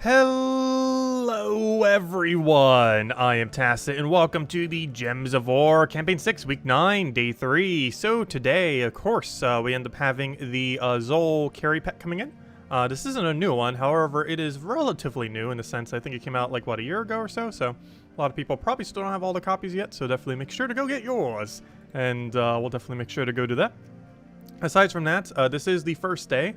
Hello everyone, I am Tacit and welcome to the Gems of War Campaign 6 Week 9 Day 3. So today, of course, we end up having the Zhul'kari pet coming in. This isn't a new one, however it is relatively new in the sense I think it came out like what, a year ago or so, so a lot of people probably still don't have all the copies yet, so definitely make sure to go get yours, and we'll definitely make sure to go do that. Aside from that, this is the first day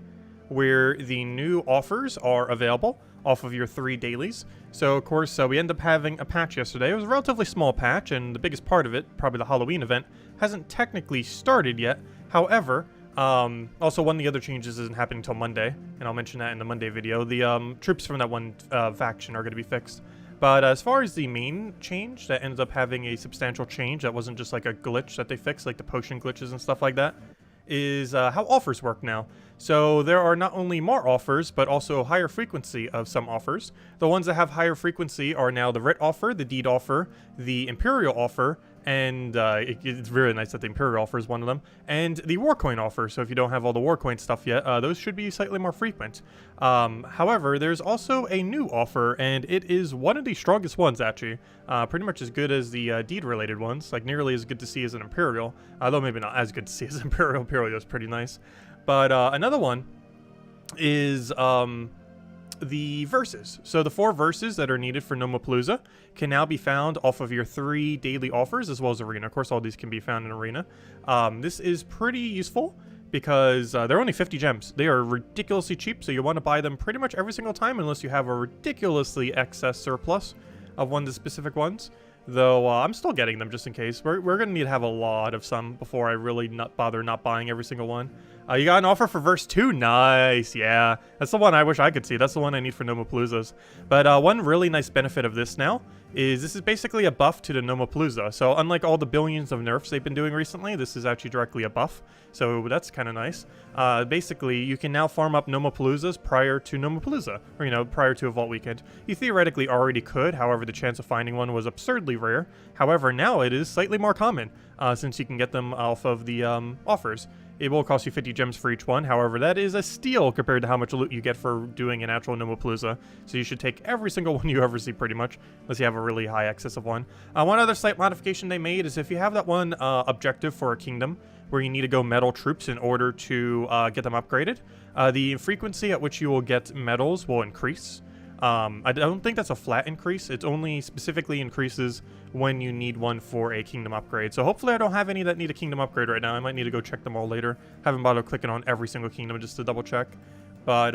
where the new offers are available off of your 3 dailies. So of course we end up having a patch yesterday. It was a relatively small patch, and the biggest part of it, probably the Halloween event, hasn't technically started yet. However, also one of the other changes isn't happening until Monday, and I'll mention that in the Monday video. The troops from that one faction are going to be fixed. But as far as the main change that ended up having a substantial change that wasn't just like a glitch that they fixed, like the potion glitches and stuff like that, is how offers work now. So there are not only more offers, but also a higher frequency of some offers. The ones that have higher frequency are now the Rit offer, the Deed offer, the Imperial offer, and it's really nice that the Imperial offer is one of them, and the Warcoin offer. So if you don't have all the Warcoin stuff yet, those should be slightly more frequent. However, there's also a new offer, and it is one of the strongest ones, actually. Pretty much as good as the Deed-related ones, like nearly as good to see as an Imperial, although maybe not as good to see as Imperial. Imperial is pretty nice. But another one is the verses. So the 4 verses that are needed for Nomapalooza can now be found off of your 3 daily offers as well as Arena. Of course, all these can be found in Arena. This is pretty useful because they're only 50 gems. They are ridiculously cheap, so you want to buy them pretty much every single time unless you have a ridiculously excess surplus of one of the specific ones. Though I'm still getting them just in case. We're going to need to have a lot of some before I really bother not buying every single one. You got an offer for verse 2? Nice, yeah. That's the one I wish I could see. That's the one I need for Nomapaloozas. But one really nice benefit of this now is this is basically a buff to the Nomapalooza. So unlike all the billions of nerfs they've been doing recently, this is actually directly a buff. So that's kind of nice. Basically, you can now farm up Nomapaloozas prior to Nomapalooza, or, you know, prior to a Vault Weekend. You theoretically already could, however, the chance of finding one was absurdly rare. However, now it is slightly more common, since you can get them off of the offers. It will cost you 50 gems for each one. However, that is a steal compared to how much loot you get for doing an actual Nomapalooza. So you should take every single one you ever see pretty much, unless you have a really high excess of one. One other slight modification they made is if you have that one objective for a kingdom where you need to go medal troops in order to get them upgraded, the frequency at which you will get medals will increase. I don't think that's a flat increase. It only specifically increases when you need one for a kingdom upgrade. So hopefully I don't have any that need a kingdom upgrade right now. I might need to go check them all later. Haven't bothered clicking on every single kingdom just to double check. But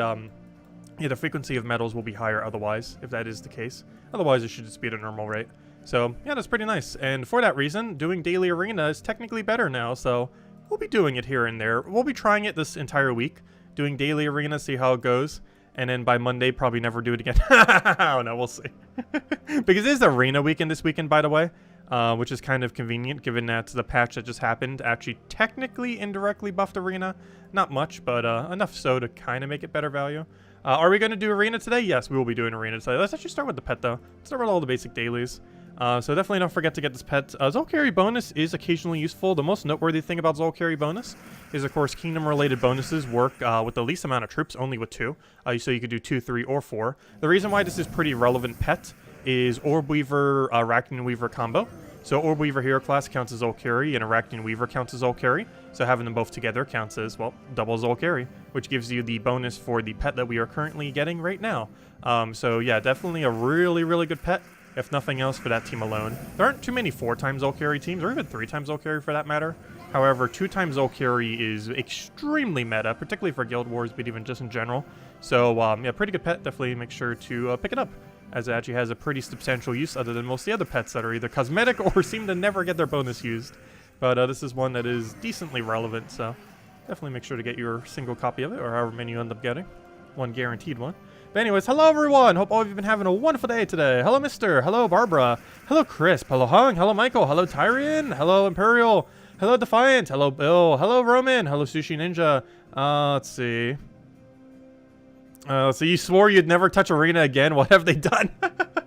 yeah, the frequency of medals will be higher otherwise, if that is the case. Otherwise, it should just be at a normal rate. So yeah, that's pretty nice. And for that reason, doing daily arena is technically better now. So we'll be doing it here and there. We'll be trying it this entire week, doing daily arena, see how it goes. And then by Monday, probably never do it again. Oh no, we'll see. Because it is arena weekend this weekend, by the way, which is kind of convenient given that the patch that just happened actually technically indirectly buffed arena. Not much, but enough so to kind of make it better value. Are we going to do arena today? Yes, we will be doing arena today. Let's actually start with the pet, though. Let's start with all the basic dailies. So definitely don't forget to get this pet. Zhul'kari bonus is occasionally useful. The most noteworthy thing about Zhul'kari bonus is, of course, kingdom-related bonuses work with the least amount of troops, only with 2. So you could do 2, 3, or 4. The reason why this is pretty relevant pet is Orb Weaver, Arachnian Weaver combo. So Orb Weaver hero class counts as Zhul'kari, and Arachnian Weaver counts as Zhul'kari. So having them both together counts as, well, double Zhul'kari, which gives you the bonus for the pet that we are currently getting right now. So yeah, definitely a really, really good pet. If nothing else, for that team alone. There aren't too many 4x Zhul'kari teams, or even 3x Zhul'kari for that matter. However, 2x Zhul'kari is extremely meta, particularly for Guild Wars, but even just in general. So, yeah, pretty good pet. Definitely make sure to pick it up, as it actually has a pretty substantial use other than most of the other pets that are either cosmetic or seem to never get their bonus used. But this is one that is decently relevant, so definitely make sure to get your single copy of it, or however many you end up getting. One guaranteed one. But anyways, hello everyone! Hope all of you have been having a wonderful day today. Hello Mister, hello Barbara, hello Crisp, hello Hung, hello Michael, hello Tyrion, hello Imperial, hello Defiant, hello Bill, hello Roman, hello Sushi Ninja. Let's see. So you swore you'd never touch arena again. What have they done?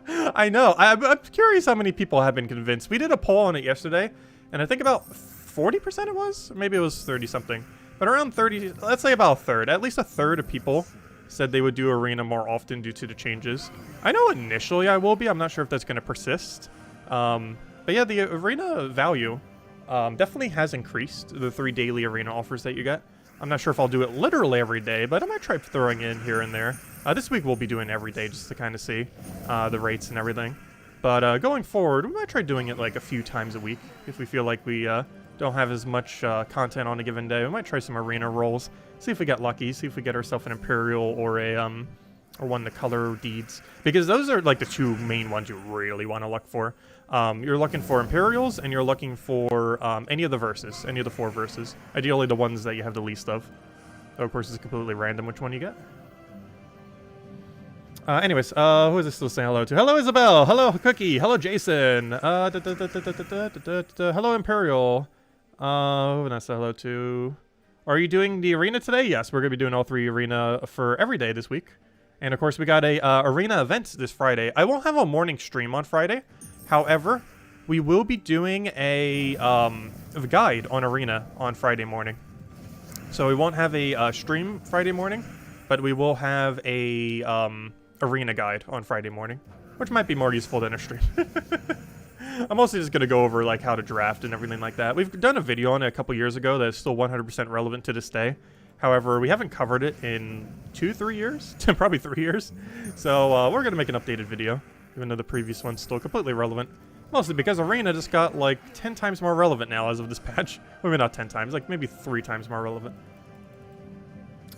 I know. I'm curious how many people have been convinced. We did a poll on it yesterday, and I think about 40% it was? Maybe it was 30 something. But around 30, let's say about a third, at least a third of people said they would do arena more often due to the changes. I know initially I will be. I'm not sure if that's going to persist. But yeah, the arena value definitely has increased, the 3 daily arena offers that you get. I'm not sure if I'll do it literally every day, but I might try throwing in here and there. This week we'll be doing every day just to kind of see the rates and everything. But going forward, we might try doing it like a few times a week if we feel like we don't have as much content on a given day. We might try some arena rolls, see if we get lucky, see if we get ourselves an Imperial or a or one of the color deeds, because those are like the 2 main ones you really want to look for. You're looking for Imperials, and you're looking for any of the verses, any of the 4 verses. Ideally the ones that you have the least of. Though of course it's completely random which one you get. Anyways, who is this still saying hello to? Hello, Isabel! Hello, Cookie! Hello, Jason! Hello, Imperial! Who did I say hello to? Are you doing the arena today? Yes, we're going to be doing all 3 arena for every day this week. And of course, we got a arena event this Friday. I won't have a morning stream on Friday. However, we will be doing a guide on arena on Friday morning. So we won't have a stream Friday morning, but we will have a arena guide on Friday morning, which might be more useful than a stream. I'm mostly just going to go over like how to draft and everything like that. We've done a video on it a couple years ago that's still 100% relevant to this day. However, we haven't covered it in 2-3 years, probably 3 years. So we're going to make an updated video, even though the previous one's still completely relevant. Mostly because Arena just got like 10 times more relevant now as of this patch. Maybe not 10 times, like maybe 3 times more relevant.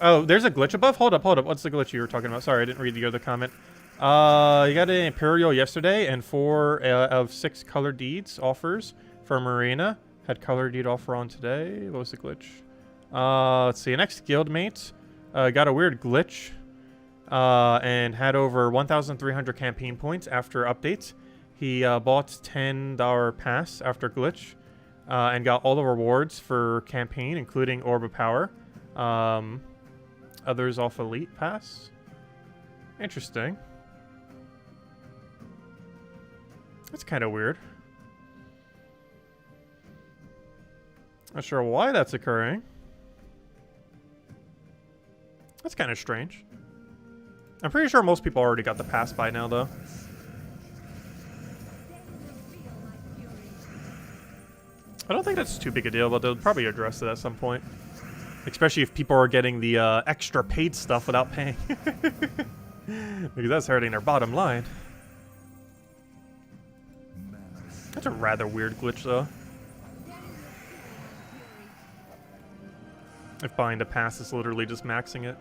Oh, there's a glitch above? Hold up, hold up. What's the glitch you were talking about? Sorry, I didn't read the other comment. You got an Imperial yesterday, and 4 of 6 color deeds offers from Arena. Had color deed offer on today. What was the glitch? Let's see. An ex-guildmate got a weird glitch and had over 1,300 campaign points after updates. He bought $10 pass after glitch and got all the rewards for campaign, including Orb of Power. Others off Elite Pass. Interesting. That's kind of weird. Not sure why that's occurring. That's kind of strange. I'm pretty sure most people already got the pass by now, though. I don't think that's too big a deal, but they'll probably address it at some point. Especially if people are getting the extra paid stuff without paying. Because that's hurting their bottom line. That's a rather weird glitch, though. If buying the pass is literally just maxing it.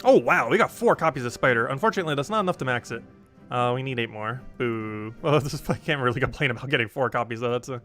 Oh, wow, we got 4 copies of Spider. Unfortunately, that's not enough to max it. We need 8 more. Boo. Well, I can't really complain about getting 4 copies, though. That's a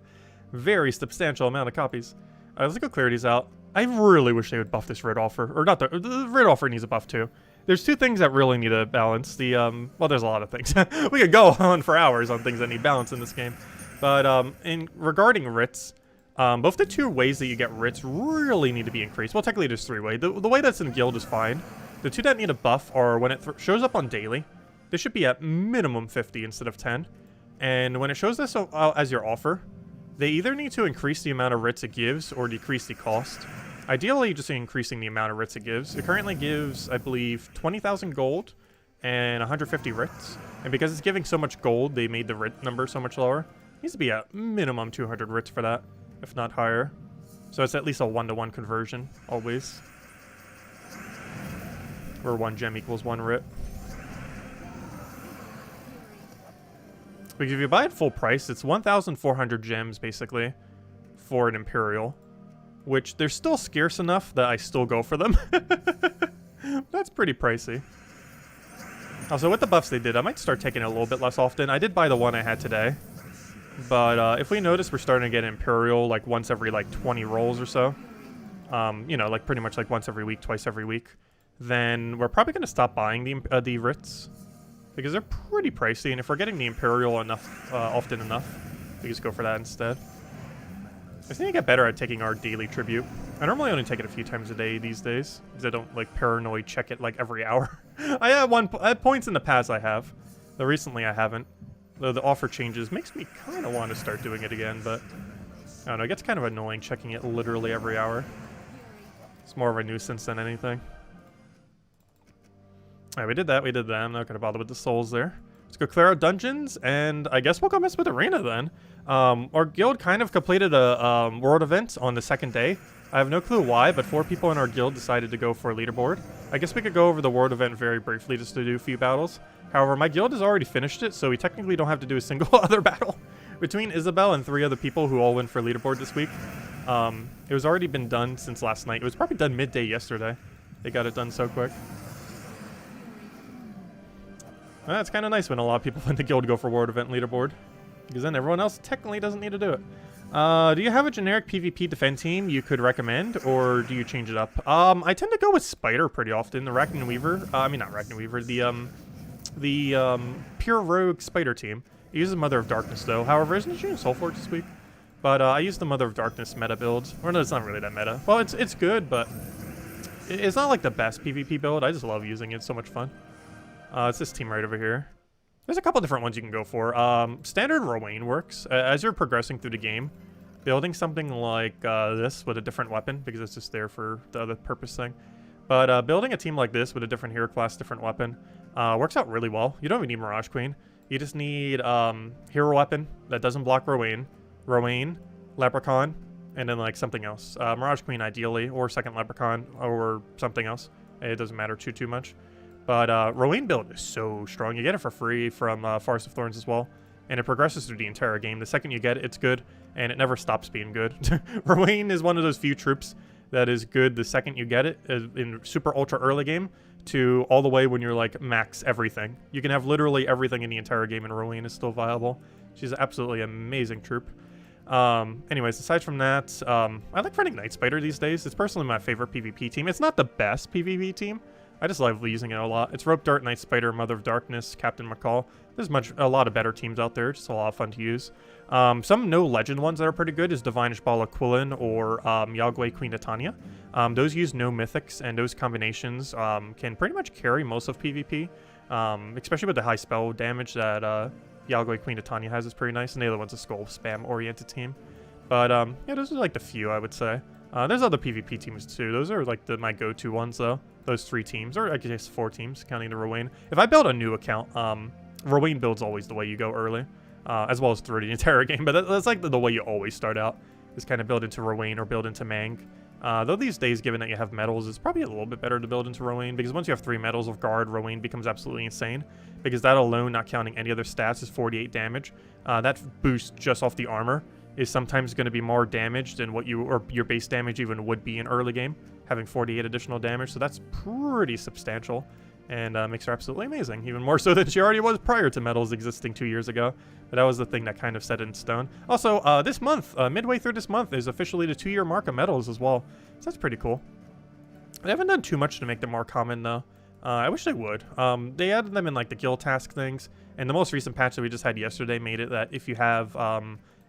very substantial amount of copies. Let's go clear these out. I really wish they would buff this red offer. Or not, the red offer needs a buff, too. There's 2 things that really need a balance. The, well, there's a lot of things. We could go on for hours on things that need balance in this game. But, regarding writs, both the 2 ways that you get writs really need to be increased. Well, technically there's 3 ways. The way that's in guild is fine. The 2 that need a buff are when it shows up on daily. This should be at minimum 50 instead of 10. And when it shows this as your offer, they either need to increase the amount of writs it gives or decrease the cost. Ideally, just increasing the amount of writs it gives. It currently gives, I believe, 20,000 gold and 150 writs. And because it's giving so much gold, they made the writ number so much lower. It needs to be at minimum 200 writs for that, if not higher. So it's at least a 1-to-1 conversion, always. Where 1 gem equals 1 writ. Because if you buy it full price, it's 1,400 gems, basically, for an Imperial. Which, they're still scarce enough that I still go for them. That's pretty pricey. Also, with the buffs they did, I might start taking it a little bit less often. I did buy the one I had today. But if we notice we're starting to get Imperial, like, once every, like, 20 rolls or so. You know, like, pretty much, like, once every week, twice every week. Then we're probably going to stop buying the writs. Because they're pretty pricey, and if we're getting the Imperial enough, often enough, we just go for that instead. I just need to get better at taking our daily tribute. I normally only take it a few times a day these days, because I don't, like, paranoid check it, like, every hour. I had points in the past I have, though recently I haven't. Though the offer changes makes me kind of want to start doing it again, but I don't know, it gets kind of annoying checking it literally every hour. It's more of a nuisance than anything. Alright, we did that. I'm not going to bother with the souls there. Let's go clear out dungeons, and I guess we'll go mess with Arena then. Our guild kind of completed a world event on the second day. I have no clue why, but 4 people in our guild decided to go for a leaderboard. I guess we could go over the world event very briefly just to do a few battles. However, my guild has already finished it, so we technically don't have to do a single other battle. Between Isabel and 3 other people who all went for leaderboard this week, it was already been done since last night. It was probably done midday yesterday. They got it done so quick. Well, it's kind of nice when a lot of people in the guild go for world event leaderboard, because then everyone else technically doesn't need to do it. Do you have a generic PvP defend team you could recommend, or do you change it up? I tend to go with Spider pretty often, the Arachne Weaver. I mean, not Arachne Weaver, the pure rogue Spider team. It uses Mother of Darkness though. However, isn't it using Soulforge this week? But I use the Mother of Darkness meta build. Or no, it's not really that meta. Well, it's good, but it's not like the best PvP build. I just love using it. It's so much fun. It's this team right over here. There's a couple different ones you can go for. Standard Rowain works. As you're progressing through the game, building something like this with a different weapon, because it's just there for the other purpose thing. But building a team like this with a different hero class, different weapon, works out really well. You don't even need Mirage Queen. You just need hero weapon that doesn't block Rowain, Leprechaun, and then like something else. Mirage Queen ideally, or second Leprechaun, or something else. It doesn't matter too much. But Rowain build is so strong. You get it for free from Forest of Thorns as well. And it progresses through the entire game. The second you get it, it's good. And it never stops being good. Rowain is one of those few troops that is good the second you get it in super ultra early game to all the way when you're like max everything. You can have literally everything in the entire game and Rowain is still viable. She's an absolutely amazing troop. Anyways, aside from that, I like running Night Spider these days. It's personally my favorite PvP team. It's not the best PvP team. I just love using it a lot. It's Rope Dart, Night Spider, Mother of Darkness, Captain McCall. There's a lot of better teams out there. Just a lot of fun to use. Some no legend ones that are pretty good is Divinish Bala Quillen or Yagwe Queen Titania. Those use no mythics, and those combinations can pretty much carry most of PvP, especially with the high spell damage that Yagwe Queen Titania has is pretty nice, and the other one's a skull spam oriented team. But yeah, those are like the few I would say. There's other PvP teams too. Those are like my go-to ones though. Those 3 teams, or I guess 4 teams, counting the Rowain. If I build a new account, Rowain build's always the way you go early, as well as through the entire game. But that's like the way you always start out, is kind of build into Rowain or build into Mang. Though these days, given that you have medals, it's probably a little bit better to build into Rowain, because once you have 3 medals of guard, Rowain becomes absolutely insane. Because that alone, not counting any other stats, is 48 damage. That boost just off the armor is sometimes going to be more damage than what your base damage even would be in early game, having 48 additional damage. So that's pretty substantial, and makes her absolutely amazing, even more so than she already was prior to medals existing 2 years ago. But that was the thing that kind of set it in stone. Also, this month, midway through this month, is officially the 2-year mark of medals as well. So that's pretty cool. They haven't done too much to make them more common though. I wish they would. They added them in like the guild task things, and the most recent patch that we just had yesterday made it that if you have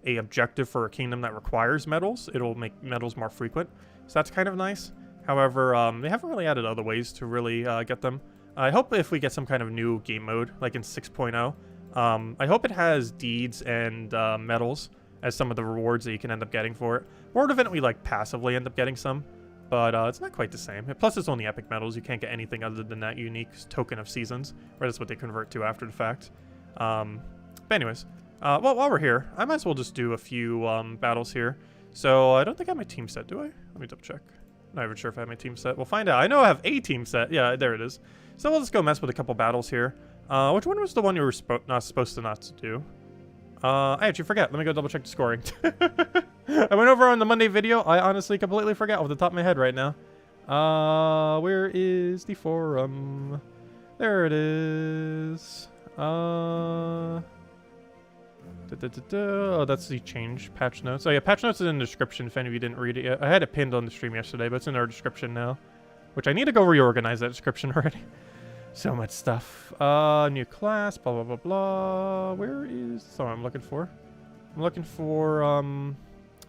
a objective for a kingdom that requires medals, it'll make medals more frequent. So that's kind of nice. However, they haven't really added other ways to really get them. I hope if we get some kind of new game mode, like in 6.0, I hope it has deeds and medals as some of the rewards that you can end up getting for it. World event, we like passively end up getting some, but it's not quite the same. Plus, it's only epic medals. You can't get anything other than that unique token of seasons, or that's what they convert to after the fact. But anyways, well, while we're here, I might as well just do a few battles here. So I don't think I have my team set, do I? Let me double check. Not even sure if I have my team set. We'll find out. I know I have a team set. Yeah, there it is. So we'll just go mess with a couple battles here. Which one was the one you were not supposed to not do? I actually forget. Let me go double check the scoring. I went over on the Monday video. I honestly completely forgot off the top of my head right now. Where is the forum? There it is. Oh, that's the change patch notes. Oh yeah, patch notes is in the description if any of you didn't read it yet. I had it pinned on the stream yesterday, but it's in our description now. Which I need to go reorganize that description already. So much stuff. New class, blah, blah, blah, blah. Where is... That's what I'm looking for. I'm looking for,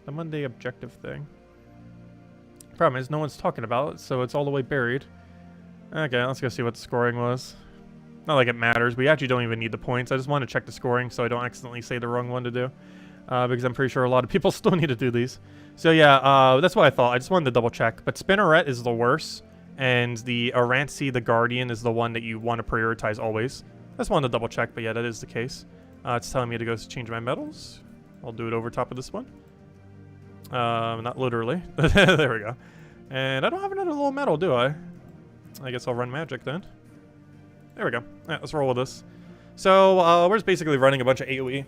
the Monday objective thing. Problem is, no one's talking about it, so it's all the way buried. Okay, let's go see what the scoring was. Not like it matters. We actually don't even need the points. I just want to check the scoring so I don't accidentally say the wrong one to do. Because I'm pretty sure a lot of people still need to do these. So yeah, that's what I thought. I just wanted to double check. But Spinneret is the worst. And the the Guardian is the one that you want to prioritize always. I just wanted to double check, but yeah, that is the case. It's telling me to go change my medals. I'll do it over top of this one. Not literally. There we go. And I don't have another little medal, do I? I guess I'll run magic then. There we go. Alright, let's roll with this. So, we're just basically running a bunch of AoE.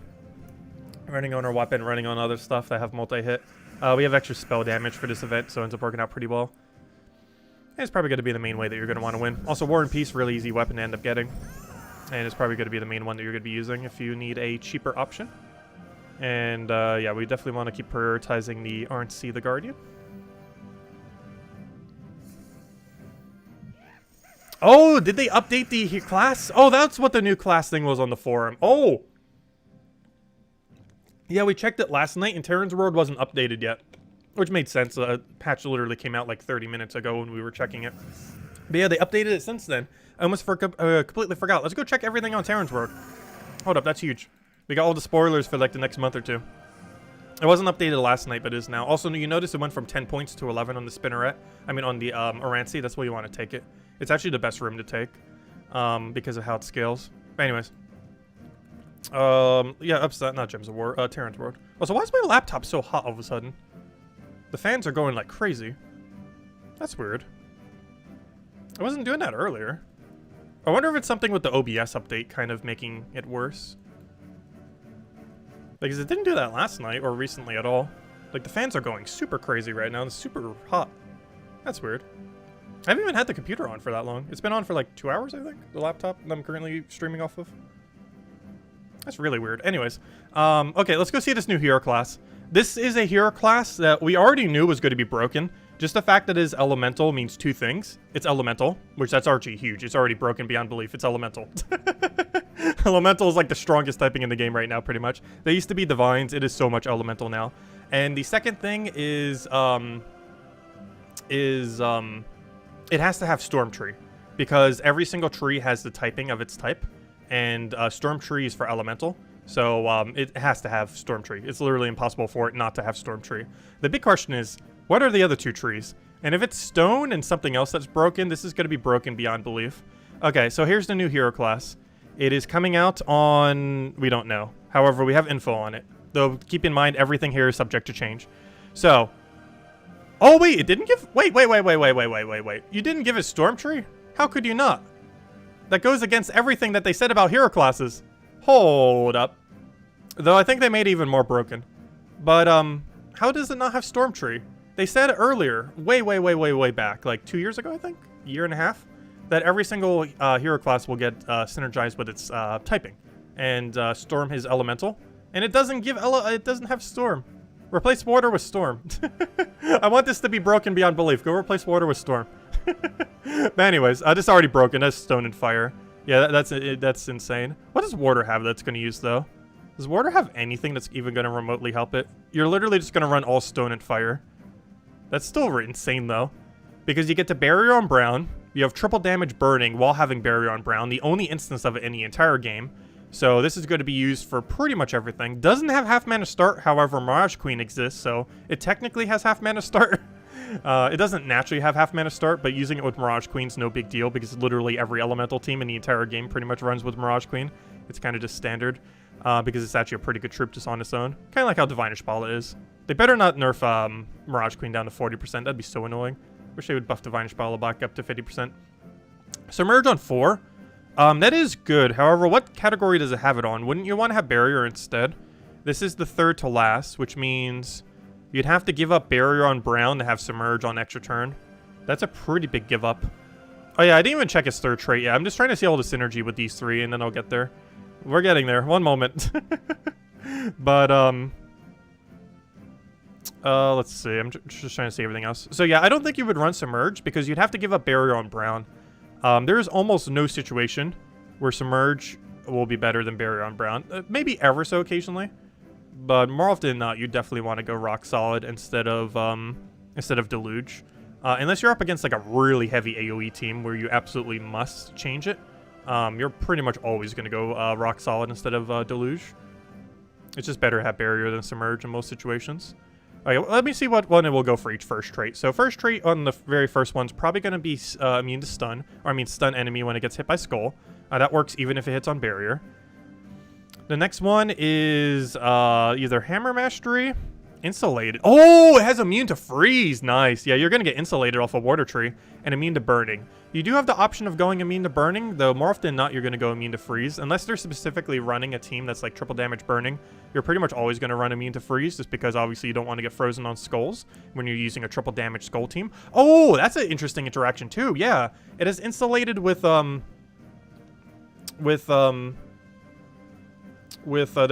Running on our weapon, running on other stuff that have multi-hit. We have extra spell damage for this event, so it ends up working out pretty well. And it's probably going to be the main way that you're going to want to win. Also, War and Peace, really easy weapon to end up getting. And it's probably going to be the main one that you're going to be using if you need a cheaper option. And, yeah, we definitely want to keep prioritizing the the Guardian. Oh, did they update the class? Oh, that's what the new class thing was on the forum. Oh! Yeah, we checked it last night, and Terran's World wasn't updated yet. Which made sense. The patch literally came out like 30 minutes ago when we were checking it. But yeah, they updated it since then. I almost completely forgot. Let's go check everything on Terran's World. Hold up, that's huge. We got all the spoilers for like the next month or two. It wasn't updated last night, but it is now. Also, you notice it went from 10 points to 11 on the spinneret. I mean, on the Aranci. That's where you want to take it. It's actually the best room to take because of how it scales. But anyways. Yeah, upset, not Gems of War, Terran's World. Also, why is my laptop so hot all of a sudden? The fans are going like crazy. That's weird. I wasn't doing that earlier. I wonder if it's something with the OBS update kind of making it worse. Because it didn't do that last night or recently at all. Like, the fans are going super crazy right now. It's super hot. That's weird. I haven't even had the computer on for that long. It's been on for like 2 hours, I think. The laptop that I'm currently streaming off of. That's really weird. Anyways. Okay, let's go see this new hero class. This is a hero class that we already knew was going to be broken. Just the fact that it is elemental means two things. It's elemental, which that's already huge. It's already broken beyond belief. It's elemental. Elemental is like the strongest typing in the game right now, pretty much. They used to be divines. It is so much elemental now. And the second thing is it has to have Storm Tree, because every single tree has the typing of its type, and Storm Tree is for elemental. So it has to have Storm Tree. It's literally impossible for it not to have Storm Tree. The big question is, what are the other two trees? And if it's stone and something else that's broken, this is going to be broken beyond belief. Okay, so here's the new hero class. It is coming out on... we don't know. However, we have info on it. Though, keep in mind, everything here is subject to change. So... oh, wait, it didn't give... wait. You didn't give it Storm Tree? How could you not? That goes against everything that they said about hero classes. Hold up. Though I think they made it even more broken. But, how does it not have Storm Tree? They said earlier, way back, like 2 years ago, I think? A year and a half? That every single hero class will get synergized with its typing. And Storm is elemental. And it doesn't give it doesn't have Storm. Replace water with Storm. I want this to be broken beyond belief. Go replace water with Storm. But anyways, this is already broken. That's Stone and Fire. Yeah, that's insane. What does water have that's going to use, though? Does water have anything that's even going to remotely help it? You're literally just going to run all Stone and Fire. That's still insane, though. Because you get to Barrier on Brown. You have triple damage burning while having Barrier on Brown. The only instance of it in the entire game. So this is going to be used for pretty much everything. Doesn't have half mana start. However, Mirage Queen exists. So it technically has half mana start. It doesn't naturally have half mana start, but using it with Mirage Queen's no big deal because literally every elemental team in the entire game pretty much runs with Mirage Queen. It's kind of just standard because it's actually a pretty good troop just on its own. Kind of like how Divine Ishbala is. They better not nerf Mirage Queen down to 40%. That'd be so annoying. Wish they would buff Divine Ishbala back up to 50%. Submerge on 4. That is good. However, what category does it have it on? Wouldn't you want to have Barrier instead? This is the third to last, which means you'd have to give up Barrier on Brown to have Submerge on extra turn. That's a pretty big give up. Oh yeah, I didn't even check his third trait yet. I'm just trying to see all the synergy with these three, and then I'll get there. We're getting there. One moment. But, let's see. I'm just trying to see everything else. So yeah, I don't think you would run Submerge because you'd have to give up Barrier on Brown. There is almost no situation where Submerge will be better than Barrier on Brown. Maybe ever so occasionally. But more often than not, you definitely want to go Rock Solid instead of Deluge. Unless you're up against like a really heavy AoE team where you absolutely must change it. You're pretty much always going to go Rock Solid instead of Deluge. It's just better to have Barrier than Submerge in most situations. Okay, well, let me see what one it will go for each first trait. So first trait on the very first one's probably going to be immune to stun, or I mean stun enemy when it gets hit by skull. That works even if it hits on barrier. The next one is either hammer mastery, insulated. Oh, it has immune to freeze. Nice. Yeah, you're going to get insulated off a water tree and immune to burning. You do have the option of going immune to burning, though more often than not, you're going to go immune to freeze. Unless they're specifically running a team that's like triple damage burning, you're pretty much always going to run immune to freeze, just because obviously you don't want to get frozen on skulls when you're using a triple damage skull team. Oh, that's an interesting interaction too. Yeah, it is insulated with the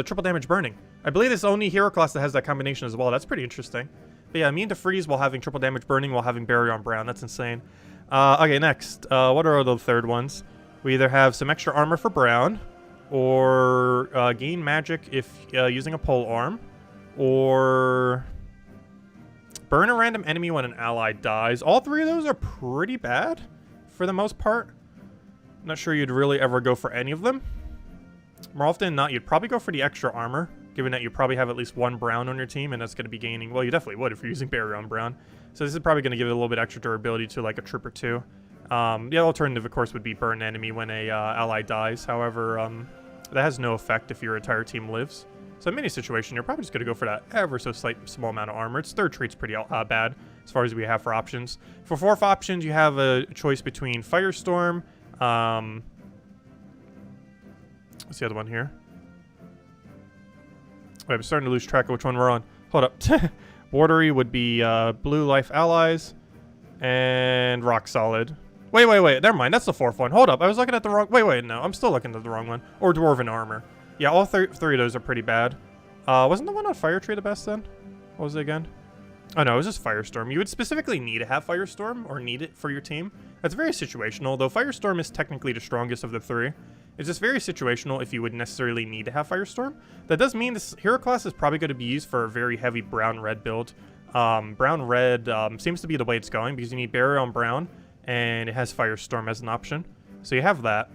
triple damage burning. I believe it's the only hero class that has that combination as well. That's pretty interesting. But yeah, immune to freeze while having triple damage burning while having barrier on brown. That's insane. Okay, next. What are the third ones? We either have some extra armor for brown, or gain magic if using a pole arm, or burn a random enemy when an ally dies. All three of those are pretty bad for the most part. I'm not sure you'd really ever go for any of them. More often than not, you'd probably go for the extra armor, given that you probably have at least one brown on your team, and that's going to be gaining. Well, you definitely would if you're using barrier on brown. So this is probably going to give it a little bit extra durability to like a troop or two. The alternative, of course, would be burn enemy when a ally dies. However, that has no effect if your entire team lives. So in many situations, you're probably just going to go for that ever so slight small amount of armor. Its third trait's pretty bad as far as we have for options. For fourth options, you have a choice between Firestorm. What's the other one here? Wait, I'm starting to lose track of which one we're on. Hold up. Watery would be blue life allies and rock solid. Wait. Never mind. That's the fourth one. Hold up. I was looking at the wrong... Wait. No. I'm still looking at the wrong one. Or dwarven armor. Yeah, all three of those are pretty bad. Wasn't the one on Fire Tree the best then? What was it again? Oh, no. It was just Firestorm. You would specifically need to have Firestorm or need it for your team. That's very situational, though Firestorm is technically the strongest of the three. It's just very situational if you would necessarily need to have Firestorm. That does mean this hero class is probably going to be used for a very heavy brown-red build. Brown-red seems to be the way it's going because you need barrier on brown, and it has Firestorm as an option. So you have that.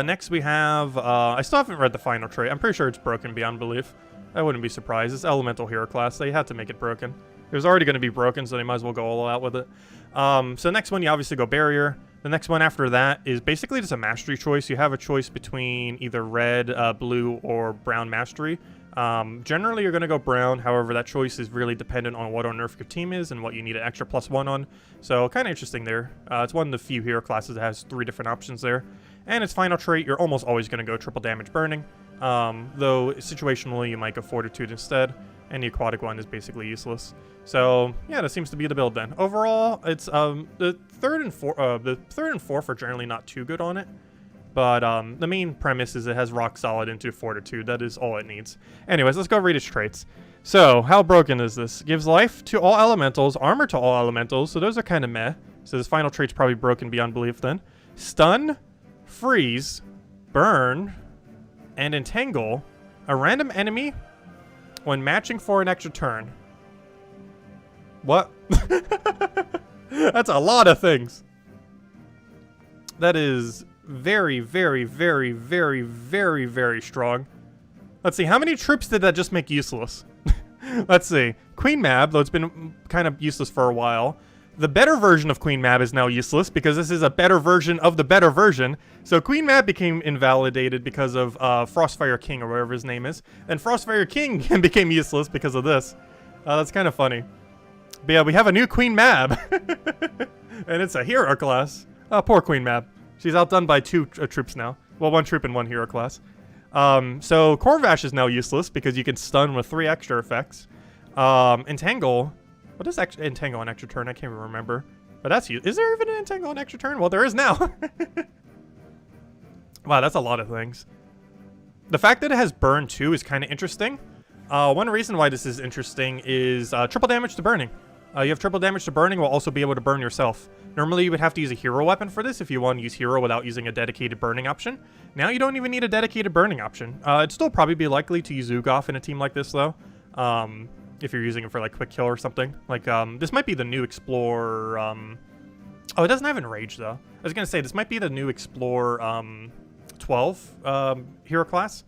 Next we have... I still haven't read the final trait. I'm pretty sure it's broken beyond belief. I wouldn't be surprised. It's elemental hero class. They had to make it broken. It was already going to be broken, so they might as well go all out with it. So next one, you obviously go barrier. The next one after that is basically just a mastery choice. You have a choice between either red, blue, or brown mastery. Generally, you're going to go brown. However, that choice is really dependent on what on earth your team is and what you need an extra +1 on. So kind of interesting there. It's one of the few hero classes that has 3 different options there. And its final trait, you're almost always going to go triple damage burning. Though situationally, you might go fortitude instead. And the aquatic one is basically useless. So yeah, that seems to be the build then. Overall, it's the third and fourth are generally not too good on it. But the main premise is it has rock solid into fortitude. That is all it needs. Anyways, let's go read its traits. So how broken is this? Gives life to all elementals, armor to all elementals. So those are kind of meh. So this final trait's probably broken beyond belief then. Stun, freeze, burn, and entangle a random enemy when matching for an extra turn. What? That's a lot of things. That is very, very, very, very, very, very strong. Let's see, how many troops did that just make useless? Let's see. Queen Mab, though it's been kind of useless for a while. The better version of Queen Mab is now useless because this is a better version of the better version. So Queen Mab became invalidated because of Frostfire King or whatever his name is. And Frostfire King became useless because of this. That's kind of funny. But yeah, we have a new Queen Mab. And it's a hero class. Poor Queen Mab. She's outdone by 2 troops now. Well, 1 troop and 1 hero class. So Corvash is now useless because you can stun with 3 extra effects. Entangle... What is entangle on extra turn? I can't even remember. But that's... Is there even an entangle on extra turn? Well, there is now. Wow, that's a lot of things. The fact that it has burn too is kind of interesting. One reason why this is interesting is triple damage to burning. You have triple damage to burning while also be able to burn yourself. Normally, you would have to use a hero weapon for this if you want to use hero without using a dedicated burning option. Now you don't even need a dedicated burning option. It'd still probably be likely to use Zhul'kari in a team like this, though. If you're using it for, like, quick kill or something. Like, this might be the new Explorer, Oh, it doesn't have Enrage, though. I was gonna say, this might be the new Explorer, 12, hero class.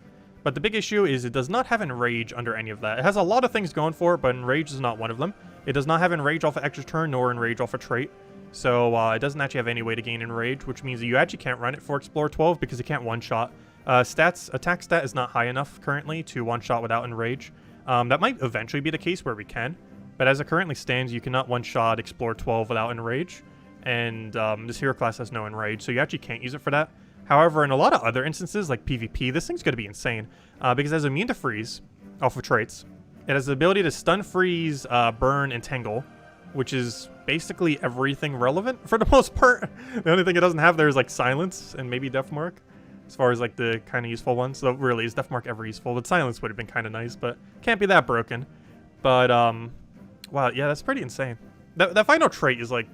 But the big issue is it does not have Enrage under any of that. It has a lot of things going for it, but Enrage is not one of them. It does not have Enrage off of extra turn, nor Enrage off a trait. So it doesn't actually have any way to gain Enrage, which means that you actually can't run it for Explore 12 because it can't one-shot. Attack stat is not high enough currently to one-shot without Enrage. That might eventually be the case where we can, but as it currently stands, you cannot one-shot Explore 12 without Enrage, and this hero class has no Enrage, so you actually can't use it for that. However, in a lot of other instances, like PvP, this thing's going to be insane, because it has immune to freeze off of traits. It has the ability to stun, freeze, burn, and tangle, which is basically everything relevant for the most part. The only thing it doesn't have there is like silence and maybe death mark, as far as like the kind of useful ones. So really, is death mark ever useful? But silence would have been kind of nice, but can't be that broken. But wow, yeah, that's pretty insane. That final trait is like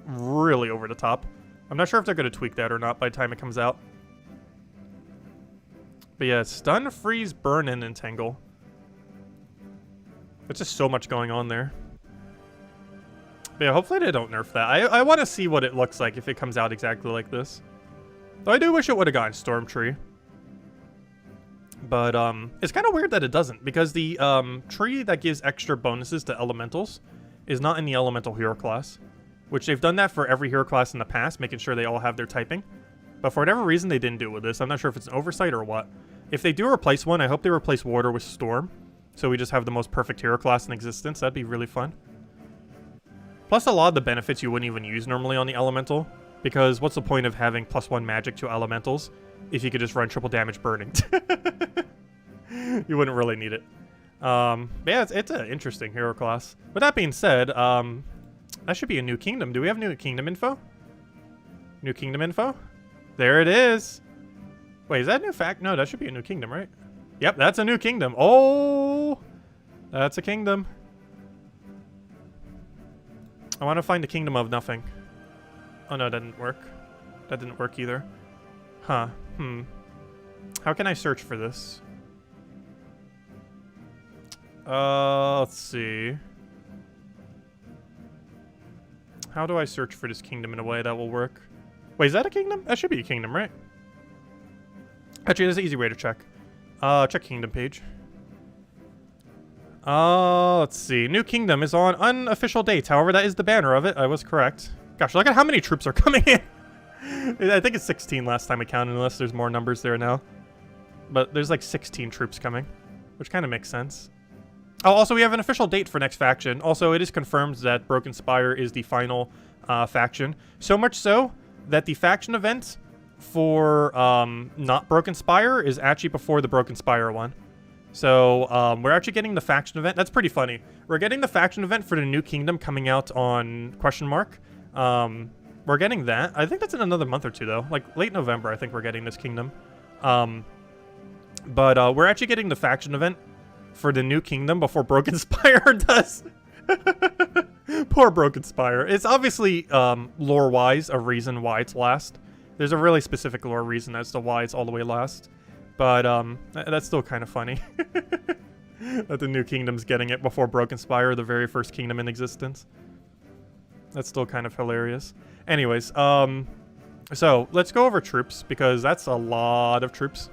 really over the top. I'm not sure if they're going to tweak that or not by the time it comes out. But yeah, stun, freeze, burn, and entangle. There's just so much going on there. But yeah, hopefully they don't nerf that. I want to see what it looks like if it comes out exactly like this. Though I do wish it would have gotten Storm Tree. But it's kind of weird that it doesn't, because the tree that gives extra bonuses to elementals is not in the elemental hero class. Which they've done that for every hero class in the past, making sure they all have their typing. But for whatever reason, they didn't do it with this. I'm not sure if it's an oversight or what. If they do replace one, I hope they replace Water with Storm. So we just have the most perfect hero class in existence. That'd be really fun. Plus, a lot of the benefits you wouldn't even use normally on the elemental. Because what's the point of having +1 magic to elementals if you could just run triple damage burning? You wouldn't really need it. But yeah, it's an interesting hero class. With that being said, that should be a new kingdom. Do we have new kingdom info? New kingdom info? There it is. Wait, is that a new fact? No, that should be a new kingdom, right? Yep, that's a new kingdom. Oh, that's a kingdom. I want to find the kingdom of nothing. Oh no, that didn't work. That didn't work either. Huh. How can I search for this? Let's see. How do I search for this kingdom in a way that will work? Wait, is that a kingdom? That should be a kingdom, right? Actually, there's an easy way to check. Check kingdom page. Let's see. New kingdom is on unofficial dates. However, that is the banner of it. I was correct. Gosh, look at how many troops are coming in. I think it's 16 last time I counted, unless there's more numbers there now. But there's like 16 troops coming, which kind of makes sense. Oh, also, we have an official date for next faction. Also, it is confirmed that Broken Spire is the final faction. So much so that the faction event for not Broken Spire is actually before the Broken Spire one. So we're actually getting the faction event. That's pretty funny. We're getting the faction event for the new kingdom coming out on question mark. We're getting that. I think that's in another month or two, though. Like late November, I think we're getting this kingdom. But we're actually getting the faction event for the new kingdom before Broken Spire does. Poor Broken Spire. It's obviously, lore-wise, a reason why it's last. There's a really specific lore reason as to why it's all the way last. But, that's still kind of funny. That the new kingdom's getting it before Broken Spire, the very first kingdom in existence. That's still kind of hilarious. Anyways, so, let's go over troops, because that's a lot of troops.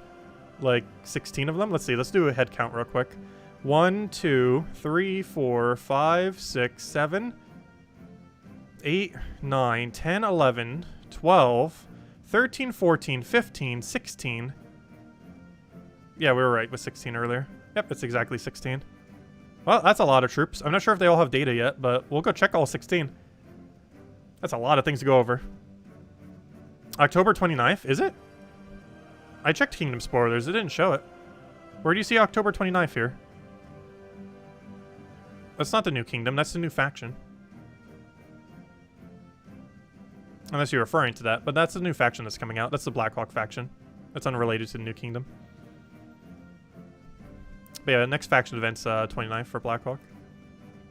Like 16 of them. Let's see. Let's do a head count real quick. 1, 2, 3, 4, 5, 6, 7, 8, 9, 10, 11, 12, 13, 14, 15, 16. Yeah, we were right with 16 earlier. Yep, it's exactly 16. Well, that's a lot of troops. I'm not sure if they all have data yet, but we'll go check all 16. That's a lot of things to go over. October 29th, is it? I checked Kingdom Spoilers. It didn't show it. Where do you see October 29th here? That's not the new kingdom. That's the new faction. Unless you're referring to that. But that's the new faction that's coming out. That's the Blackhawk faction. That's unrelated to the new kingdom. But yeah, next faction event's 29th for Blackhawk.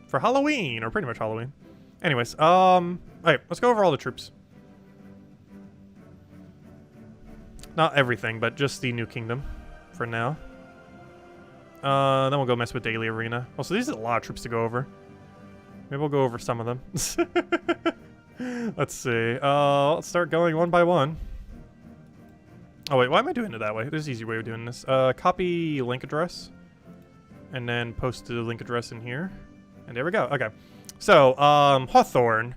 For Halloween, or pretty much Halloween. Anyways, alright, let's go over all the troops. Not everything, but just the new kingdom for now. Then we'll go mess with Daily Arena. Also, these are a lot of troops to go over. Maybe we'll go over some of them. Let's see. Let's start going one by one. Oh wait, why am I doing it that way? There's an easy way of doing this. Copy link address. And then post the link address in here. And there we go. Okay. So, Hawthorne.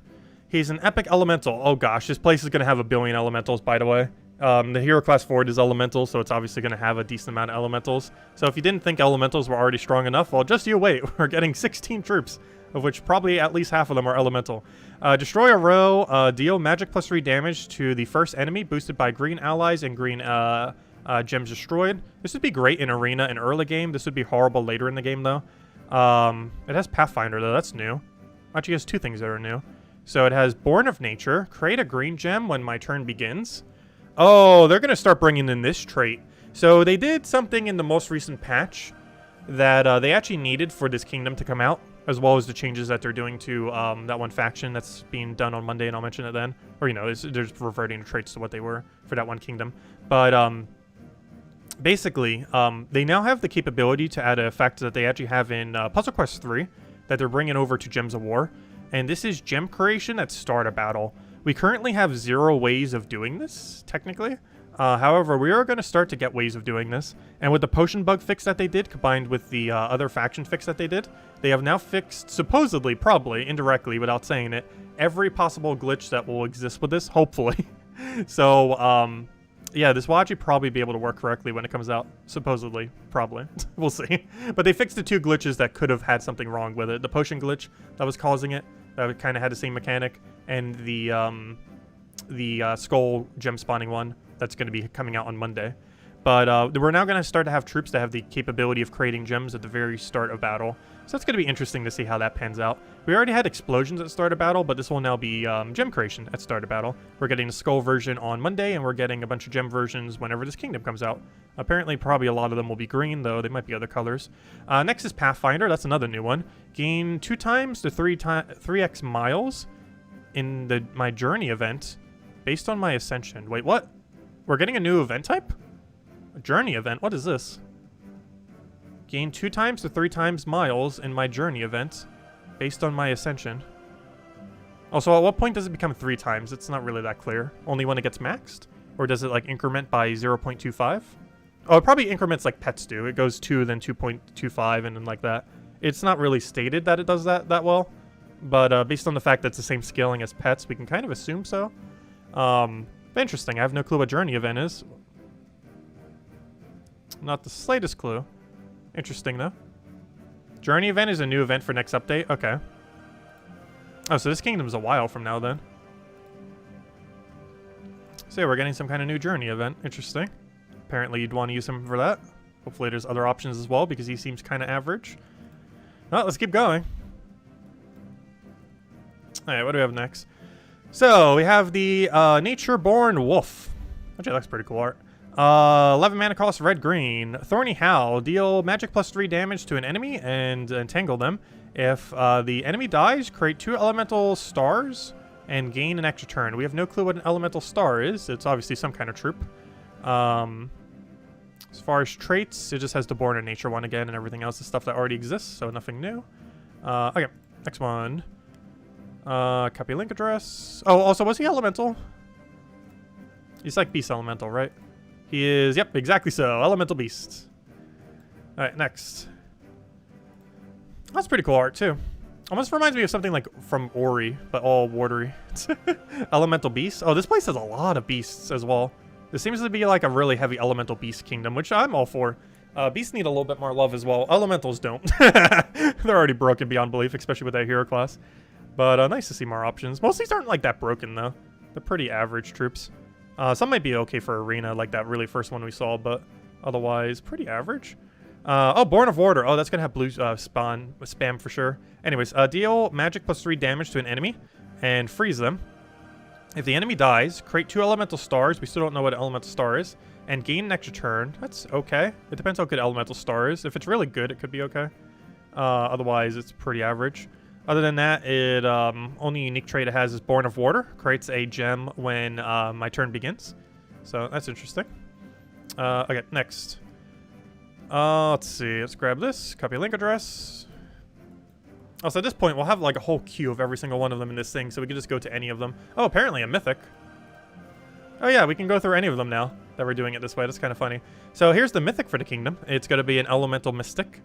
He's an epic elemental. Oh gosh, this place is going to have a billion elementals, by the way. The hero class forward is elemental, so it's obviously going to have a decent amount of elementals. So if you didn't think elementals were already strong enough, well, just you wait. We're getting 16 troops, of which probably at least half of them are elemental. Destroy a row, deal magic +3 damage to the first enemy, boosted by green allies and green gems destroyed. This would be great in arena and early game. This would be horrible later in the game, though. It has Pathfinder, though. That's new. Actually, it has two things that are new. So it has Born of Nature. Create a green gem when my turn begins. Oh, they're going to start bringing in this trait. So they did something in the most recent patch that they actually needed for this kingdom to come out, as well as the changes that they're doing to that one faction that's being done on Monday, and I'll mention it then. Or, you know, they're just reverting the traits to what they were for that one kingdom. But basically, they now have the capability to add an effect that they actually have in Puzzle Quest 3 that they're bringing over to Gems of War. And this is gem creation at start a battle. We currently have 0 ways of doing this, technically. However, we are going to start to get ways of doing this. And with the potion bug fix that they did, combined with the other faction fix that they did, they have now fixed, supposedly, probably, indirectly, without saying it, every possible glitch that will exist with this, hopefully. So, yeah, this will actually probably be able to work correctly when it comes out. Supposedly. Probably. We'll see. But they fixed the 2 glitches that could have had something wrong with it. The potion glitch that was causing it, that kind of had the same mechanic, and the skull gem spawning one that's going to be coming out on Monday. But we're now going to start to have troops that have the capability of creating gems at the very start of battle. So that's going to be interesting to see how that pans out. We already had explosions at start of battle, but this will now be gem creation at start of battle. We're getting the skull version on Monday, and we're getting a bunch of gem versions whenever this kingdom comes out. Apparently, probably a lot of them will be green, though they might be other colors. Next is Pathfinder. That's another new one. Gain 2 times to 3x miles in my journey event based on my ascension. Wait, what? We're getting a new event type? A journey event? What is this? Gain 2 times to 3 times miles in my journey event based on my ascension. Oh, so at what point does it become 3 times? It's not really that clear. Only when it gets maxed? Or does it like increment by 0.25? Oh, it probably increments like pets do. It goes 2, then 2.25, and then like that. It's not really stated that it does that well. But based on the fact that it's the same scaling as pets, we can kind of assume so. Interesting. I have no clue what journey event is. Not the slightest clue. Interesting, though. Journey event is a new event for next update? Okay. Oh, so this kingdom's a while from now, then. So yeah, we're getting some kind of new journey event. Interesting. Apparently you'd want to use him for that. Hopefully there's other options as well, because he seems kind of average. Well, let's keep going. Alright, what do we have next? So, we have the Nature-Born Wolf. Actually, that's pretty cool art. 11 mana cost, red-green. Thorny Howl. Deal magic +3 damage to an enemy and entangle them. If the enemy dies, create 2 elemental stars and gain an extra turn. We have no clue what an elemental star is. It's obviously some kind of troop. As far as traits, it just has the Born in Nature one again, and everything else is stuff that already exists, so nothing new. Okay, next one. Copy link address. Oh, also, was he elemental? He's like beast elemental, right? He is, yep, exactly so. Elemental beast. Alright, next. That's pretty cool art, too. Almost reminds me of something like from Ori, but all watery. Elemental beasts. Oh, this place has a lot of beasts as well. This seems to be like a really heavy elemental beast kingdom, which I'm all for. Beasts need a little bit more love as well. Elementals don't. They're already broken beyond belief, especially with that hero class. But nice to see more options. Most of these aren't like that broken, though. They're pretty average troops. Some might be okay for arena, like that really first one we saw, but otherwise pretty average. Oh, Born of Order. Oh, that's going to have blue spam for sure. Anyways, deal magic +3 damage to an enemy and freeze them. If the enemy dies, create 2 elemental stars. We still don't know what an elemental star is. And gain an extra turn. That's okay. It depends how good elemental star is. If it's really good, it could be okay. Otherwise, it's pretty average. Other than that, it only unique trait it has is Born of Water. Creates a gem when my turn begins. So that's interesting. Okay, next. Let's see. Let's grab this. Copy link address. Also, at this point, we'll have like a whole queue of every single one of them in this thing, so we can just go to any of them. Oh, apparently a mythic. Oh yeah, we can go through any of them now. that we're doing it this way. That's kind of funny. So here's the mythic for the kingdom. It's going to be an elemental mystic.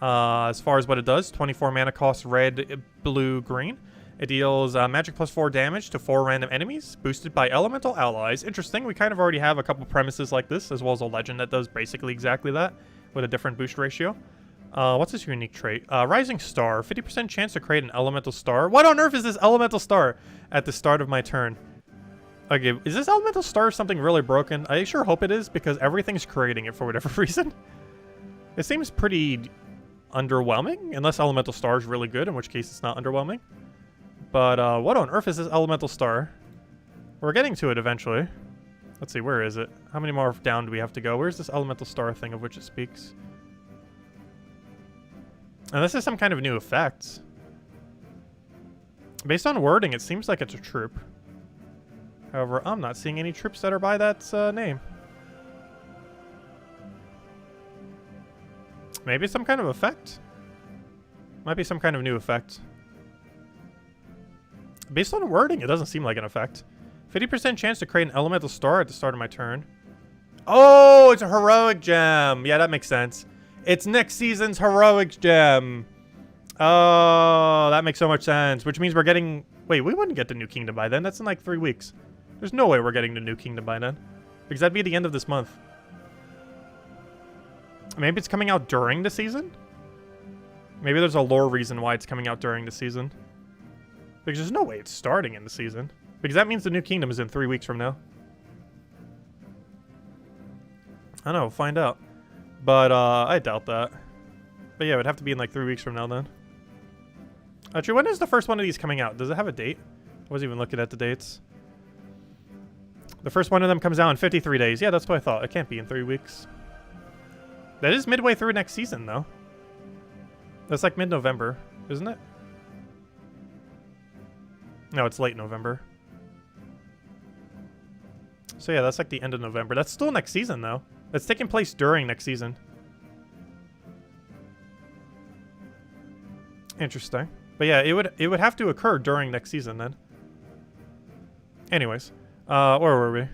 As far as what it does, 24 mana cost, red, blue, green. It deals magic plus 4 damage to 4 random enemies, boosted by elemental allies. Interesting. We kind of already have a couple premises like this, as well as a legend that does basically exactly that, with a different boost ratio. What's this unique trait? Rising Star. 50% chance to create an elemental star. What on earth is this elemental star at the start of my turn? Okay, is this elemental star something really broken? I sure hope it is, because everything's creating it for whatever reason. It seems pretty underwhelming, unless elemental star is really good, in which case it's not underwhelming. But what on earth is this elemental star? We're getting to it eventually. Let's see, where is it? How many more down do we have to go? Where's this elemental star thing of which it speaks? And this is some kind of new effect. Based on wording, it seems like it's a troop. However, I'm not seeing any troops that are by that name. Maybe some kind of effect? Might be some kind of new effect. Based on wording, it doesn't seem like an effect. 50% chance to create an elemental star at the start of my turn. Oh, it's a heroic gem. Yeah, that makes sense. It's next season's heroic gem. Oh, that makes so much sense. Which means we're getting... Wait, we wouldn't get the new kingdom by then. That's in like 3 weeks. There's no way we're getting the new kingdom by then. Because that'd be the end of this month. Maybe it's coming out during the season? Maybe there's a lore reason why it's coming out during the season. Because there's no way it's starting in the season. Because that means the new kingdom is in 3 weeks from now. I don't know, we'll find out. But, I doubt that. But yeah, it would have to be in like 3 weeks from now then. Actually, when is the first one of these coming out? Does it have a date? I wasn't even looking at the dates. The first one of them comes out in 53 days. Yeah, that's what I thought. It can't be in 3 weeks. That is midway through next season, though. That's like mid-November, isn't it? No, it's late November. So yeah, that's like the end of November. That's still next season, though. That's taking place during next season. Interesting. But yeah, it would have to occur during next season then. Anyways, where were we?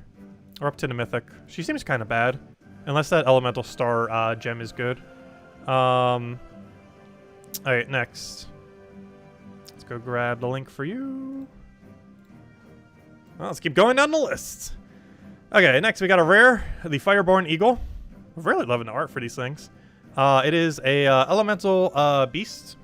We're up to the mythic. She seems kind of bad, unless that elemental star gem is good. All right, next. Let's go grab the link for you. Well, let's keep going down the list. Okay, next we got a rare, the Fireborn Eagle. I'm really loving the art for these things. It is a elemental beast.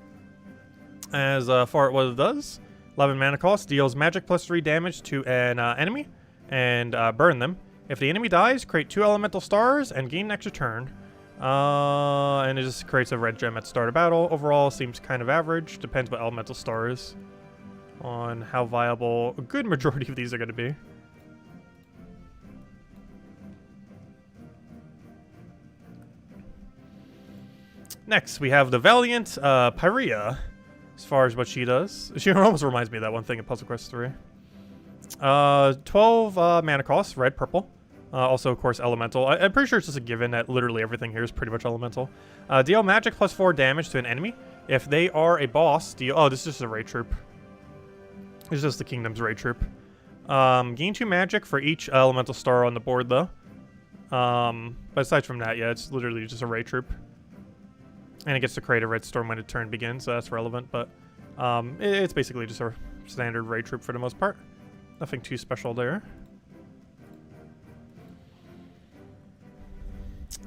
As far as what it does, 11 mana cost, deals magic plus 3 damage to an enemy, and burn them. If the enemy dies, create 2 elemental stars and gain an extra turn. And it just creates a red gem at the start of battle. Overall, seems kind of average. Depends what elemental star is on how viable a good majority of these are going to be. Next, we have the Valiant Pyrea. As far as what she does, she almost reminds me of that one thing in Puzzle Quest 3. 12 mana cost, red, purple. Also, of course, elemental. I'm pretty sure it's just a given that literally everything here is pretty much elemental. Deal magic plus 4 damage to an enemy. If they are a boss, deal... Oh, this is just a raid troop. It's just the kingdom's raid troop. Gain 2 magic for each elemental star on the board, though. But aside from that, yeah, it's literally just a raid troop. And it gets to create a red storm when its turn begins, so that's relevant. But it's basically just a standard raid troop for the most part. Nothing too special there.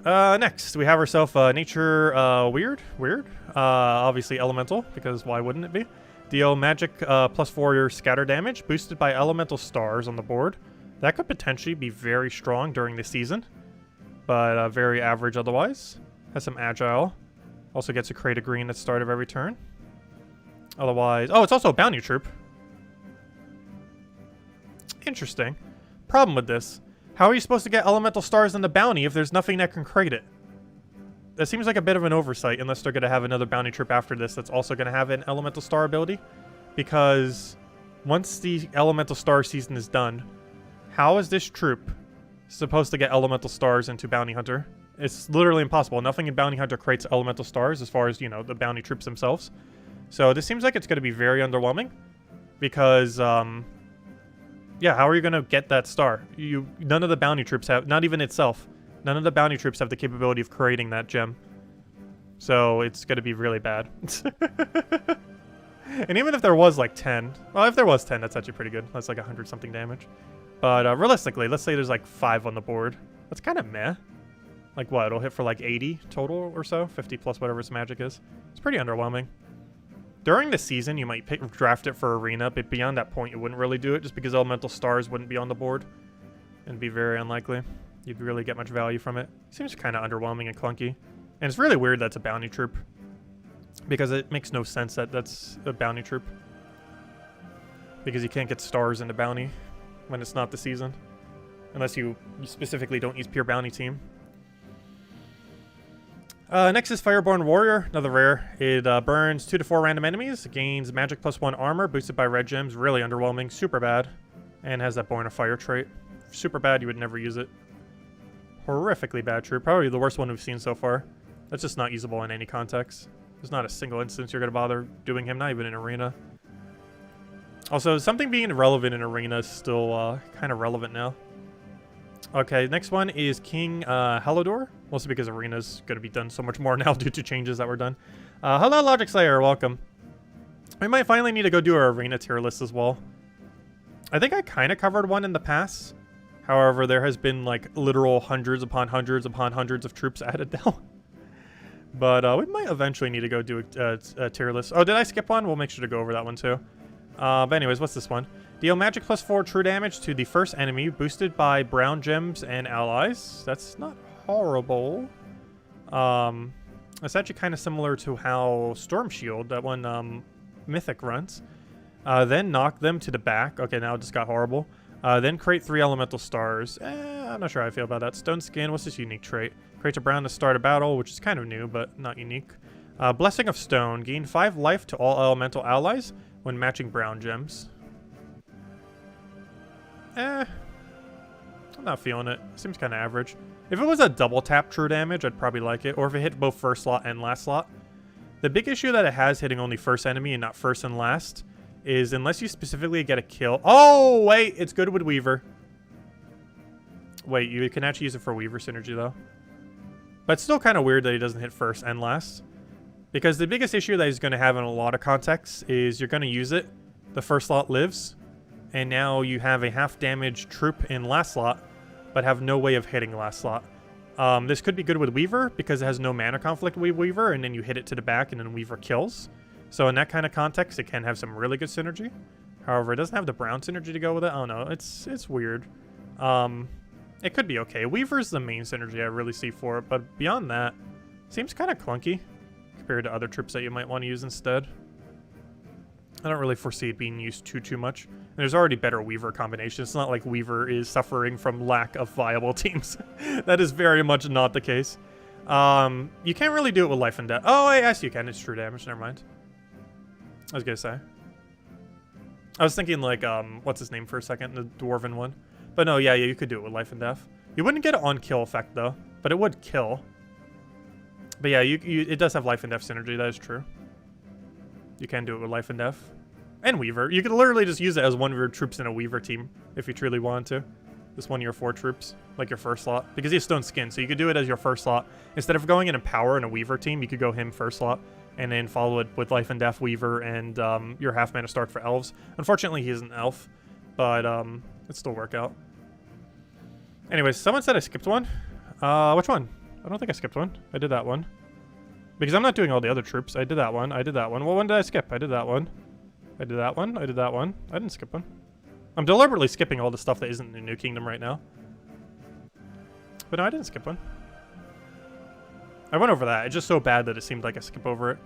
Next, we have ourselves Nature Weird. Obviously elemental, because why wouldn't it be? Deal magic plus 4 scatter damage, boosted by elemental stars on the board. That could potentially be very strong during the season, but very average otherwise. Has some agile. Also gets to create a green at the start of every turn. Otherwise... Oh, it's also a bounty troop. Interesting. Problem with this. How are you supposed to get elemental stars in the bounty if there's nothing that can create it? That seems like a bit of an oversight, unless they're going to have another bounty troop after this that's also going to have an elemental star ability. Because once the elemental star season is done, how is this troop supposed to get elemental stars into bounty hunter? It's literally impossible. Nothing in bounty hunter creates elemental stars as far as, you know, the bounty troops themselves. So this seems like it's going to be very underwhelming. Because, Yeah, how are you gonna get that star? None of the bounty troops have, not even itself. None of the bounty troops have the capability of creating that gem. So it's gonna be really bad. And even if there was like 10, well, if there was 10, that's actually pretty good. That's like 100 something damage. But realistically, let's say there's like 5 on the board. That's kind of meh. Like what? It'll hit for like 80 total or so, 50 plus whatever its magic is. It's pretty underwhelming. During the season, you might draft it for arena, but beyond that point, you wouldn't really do it just because elemental stars wouldn't be on the board. And be very unlikely you'd really get much value from it. Seems kind of underwhelming and clunky. And it's really weird that's a bounty troop, because it makes no sense that that's a bounty troop. Because you can't get stars in the bounty when it's not the season. Unless you specifically don't use pure bounty team. Next is Fireborn Warrior, another rare. It burns 2 to 4 random enemies, gains magic +1 armor, boosted by red gems, really underwhelming, super bad. And has that Born of Fire trait. Super bad, you would never use it. Horrifically bad troop, probably the worst one we've seen so far. That's just not usable in any context. There's not a single instance you're going to bother doing him, not even in arena. Also, something being relevant in arena is still kind of relevant now. Okay, next one is King Halidor. Mostly because arena's going to be done so much more now due to changes that were done. Hello, Logic Slayer, welcome. We might finally need to go do our arena tier list as well. I think I kind of covered one in the past. However, there has been like literal hundreds upon hundreds upon hundreds of troops added now. But we might eventually need to go do a tier list. Oh, did I skip one? We'll make sure to go over that one too. But anyways, what's this one? Deal magic +4 true damage to the first enemy, boosted by brown gems and allies. That's not horrible. It's actually kind of similar to how Storm Shield, that one Mythic runs. Then knock them to the back. Okay, now it just got horrible. Then create 3 elemental stars. I'm not sure how I feel about that. Stone Skin, what's this unique trait? Creates a brown to start a battle, which is kind of new, but not unique. Blessing of Stone. Gain 5 life to all elemental allies when matching brown gems. I'm not feeling it. Seems kind of average. If it was a double tap true damage, I'd probably like it. Or if it hit both first slot and last slot. The big issue that it has hitting only first enemy and not first and last is unless you specifically get a kill. Oh, wait. It's good with Weaver. Wait, you can actually use it for Weaver synergy, though. But it's still kind of weird that he doesn't hit first and last. Because the biggest issue that he's going to have in a lot of contexts is you're going to use it. The first slot lives. And now you have a half damage troop in last slot, but have no way of hitting last slot. This could be good with Weaver because it has no mana conflict with Weaver, and then you hit it to the back and then Weaver kills. So in that kind of context, it can have some really good synergy. However, it doesn't have the brown synergy to go with it. I don't know. It's weird. It could be okay. Weaver's the main synergy I really see for it, but beyond that, seems kind of clunky compared to other troops that you might want to use instead. I don't really foresee it being used too much. And there's already better Weaver combinations. It's not like Weaver is suffering from lack of viable teams. That is very much not the case. You can't really do it with life and death. Oh, yes, you can. It's true damage. Never mind. I was gonna say. I was thinking like, what's his name for a second? The dwarven one. But no, yeah, you could do it with life and death. You wouldn't get an on-kill effect, though. But it would kill. But yeah, it does have life and death synergy. That is true. You can do it with life and death. And Weaver. You could literally just use it as one of your troops in a Weaver team if you truly wanted to. Just one of your 4 troops, like your first slot. Because he has Stone Skin, so you could do it as your first slot. Instead of going in a Power in a Weaver team, you could go him first slot. And then follow it with Life and Death Weaver and your half mana start for elves. Unfortunately, he is an elf. But it'd still work out. Anyways, someone said I skipped one. Which one? I don't think I skipped one. I did that one. Because I'm not doing all the other troops. I did that one. I did that one. Well, when did I skip? I did that one. I did that one. I did that one. I didn't skip one. I'm deliberately skipping all the stuff that isn't in New Kingdom right now. But no, I didn't skip one. I went over that. It's just so bad that it seemed like I skipped over it.